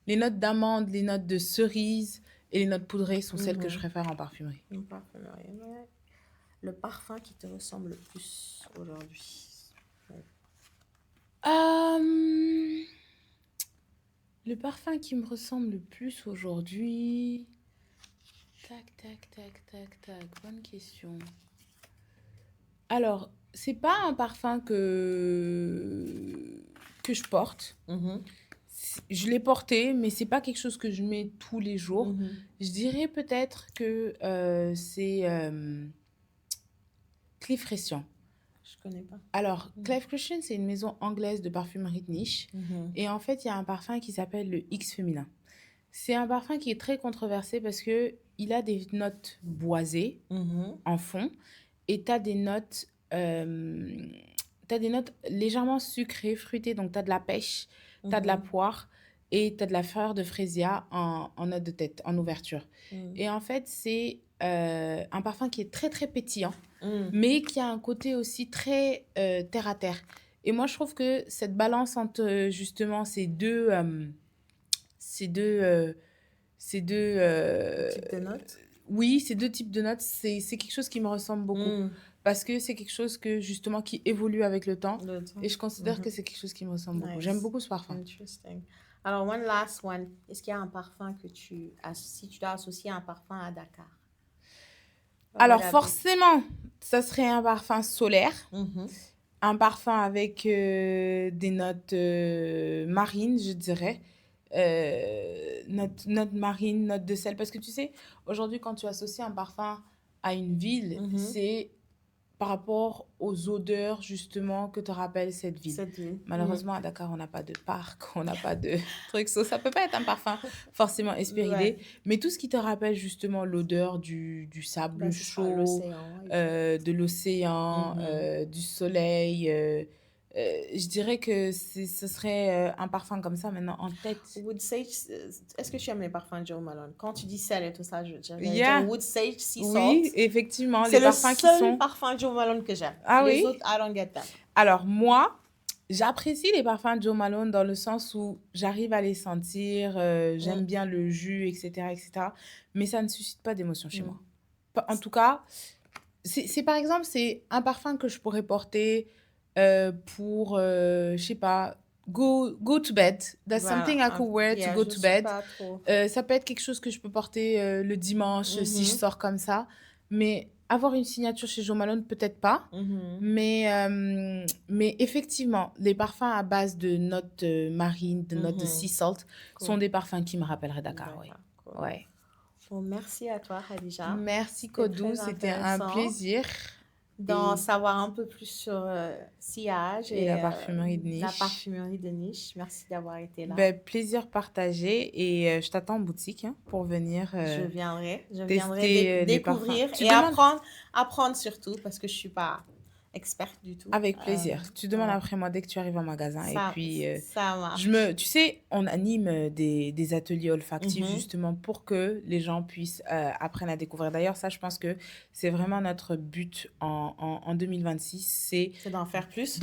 Les notes d'amande, les notes de cerise et les notes poudrées sont celles que Mhm. je préfère en parfumerie. Une parfumerie, ouais. Le parfum qui te ressemble le plus aujourd'hui? Le parfum qui me ressemble le plus aujourd'hui... Tac. Bonne question. Alors, c'est pas un parfum que je porte. Mhm. Je l'ai porté, mais c'est pas quelque chose que je mets tous les jours. Mhm. Je dirais peut-être que c'est Cliff Christian. Je connais pas. Alors, Cliff Christian, c'est une maison anglaise de parfumerie de niche. Mhm. Et en fait, il y a un parfum qui s'appelle le X féminin. C'est un parfum qui est très controversé parce que il a des notes boisées Mhm. en fond et tu as des notes légèrement sucrées, fruitées. Donc, tu as de la pêche, tu as de la poire et tu as de la fleur de frésia en note de tête, en ouverture. Mhm. Et en fait, c'est un parfum qui est très, très pétillant, Mhm. mais qui a un côté aussi très terre à terre. Et moi, je trouve que cette balance entre justement ces deux Type de notes? oui, ces deux types de notes, c'est quelque chose qui me ressemble beaucoup. Mhm. Parce que c'est quelque chose que, justement, qui évolue avec le temps. Le temps. Et je considère que c'est quelque chose qui me ressemble beaucoup. Nice. J'aime beaucoup ce parfum. Interesting. Alors, one last one. Est-ce qu'il y a un parfum que si tu dois associer un parfum à Dakar? Alors, forcément, ça serait un parfum solaire. Mhm. Un parfum avec des notes marines, je dirais. Notes marines, notes de sel. Parce que tu sais, aujourd'hui, quand tu associes un parfum à une ville, c'est par rapport aux odeurs, justement, que te rappelle cette ville. Malheureusement, à Dakar, on n'a pas de parc, on n'a pas de trucs. Ça peut pas être un parfum forcément espéridé. Ouais. Mais tout ce qui te rappelle, justement, l'odeur du sable Ben, c'est ça, chaud, l'océan. de l'océan, du soleil, Je dirais que ce serait un parfum comme ça maintenant en tête. Wood Sage, est-ce que tu aimes les parfums de Joe Malone? Quand tu dis sel et tout ça, je dirais Yeah. Wood Sage, Sea Oui, Salt. effectivement, C'est les le parfums qui seul sont... parfum de Joe Malone que j'aime. Ah Les oui? autres, I don't get them. Alors moi, j'apprécie les parfums de Joe Malone dans le sens où j'arrive à les sentir, j'aime bien le jus, etc., etc. Mais ça ne suscite pas d'émotion chez moi. En tout cas, par exemple, c'est un parfum que je pourrais porter pour, je sais pas, go to bed. That's Voilà. something I could wear to go Je to suis bed. pas trop. Ça peut être quelque chose que je peux porter le dimanche si je sors comme ça. Mais avoir une signature chez Jo Malone, peut-être pas. Mais effectivement, les parfums à base de notes marines, de notes de sea salt, sont des parfums qui me rappelleraient Dakar. Oui. Cool. Ouais. Bon, merci à toi, Khadija. Merci C'était Kodou, très c'était un intéressant plaisir. d'en Et- savoir un peu plus sur sillage Et la parfumerie de la niche. parfumerie de niche. Merci d'avoir été là. Ben, plaisir partagé et je t'attends en boutique pour venir Je viendrai tester les découvrir parfums. Tu et demandes- apprendre surtout parce que je suis pas experte du tout. Avec plaisir. Tu demandes ouais. après moi dès que tu arrives en magasin. Et puis, ça marche. tu sais, on anime des ateliers olfactifs justement pour que les gens puissent apprendre à découvrir. D'ailleurs, ça, je pense que c'est vraiment notre but en 2026. C'est d'en faire plus.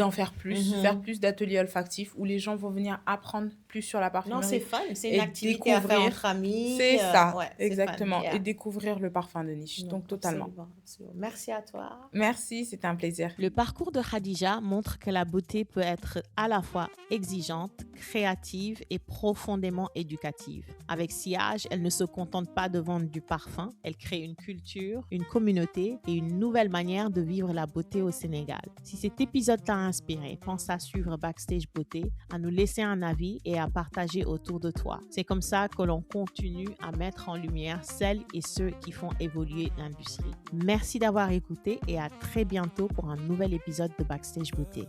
Faire plus d'ateliers olfactifs où les gens vont venir apprendre plus sur la parfumerie. Non, c'est fun. C'est une et activité à faire entre amis. C'est ça, ouais, c'est exactement. fun, yeah. Et découvrir le parfum de niche. Non, Donc, totalement. absolument. Merci à toi. Merci, c'était un plaisir. Le parcours de Khadija montre que la beauté peut être à la fois exigeante, créative et profondément éducative. Avec Sillage, elle ne se contente pas de vendre du parfum, elle crée une culture, une communauté et une nouvelle manière de vivre la beauté au Sénégal. Si cet épisode t'a inspiré, pense à suivre Backstage Beauté, à nous laisser un avis et à partager autour de toi. C'est comme ça que l'on continue à mettre en lumière celles et ceux qui font évoluer l'industrie. Merci d'avoir écouté et à très bientôt pour un nouvel épisode de Backstage Beauté.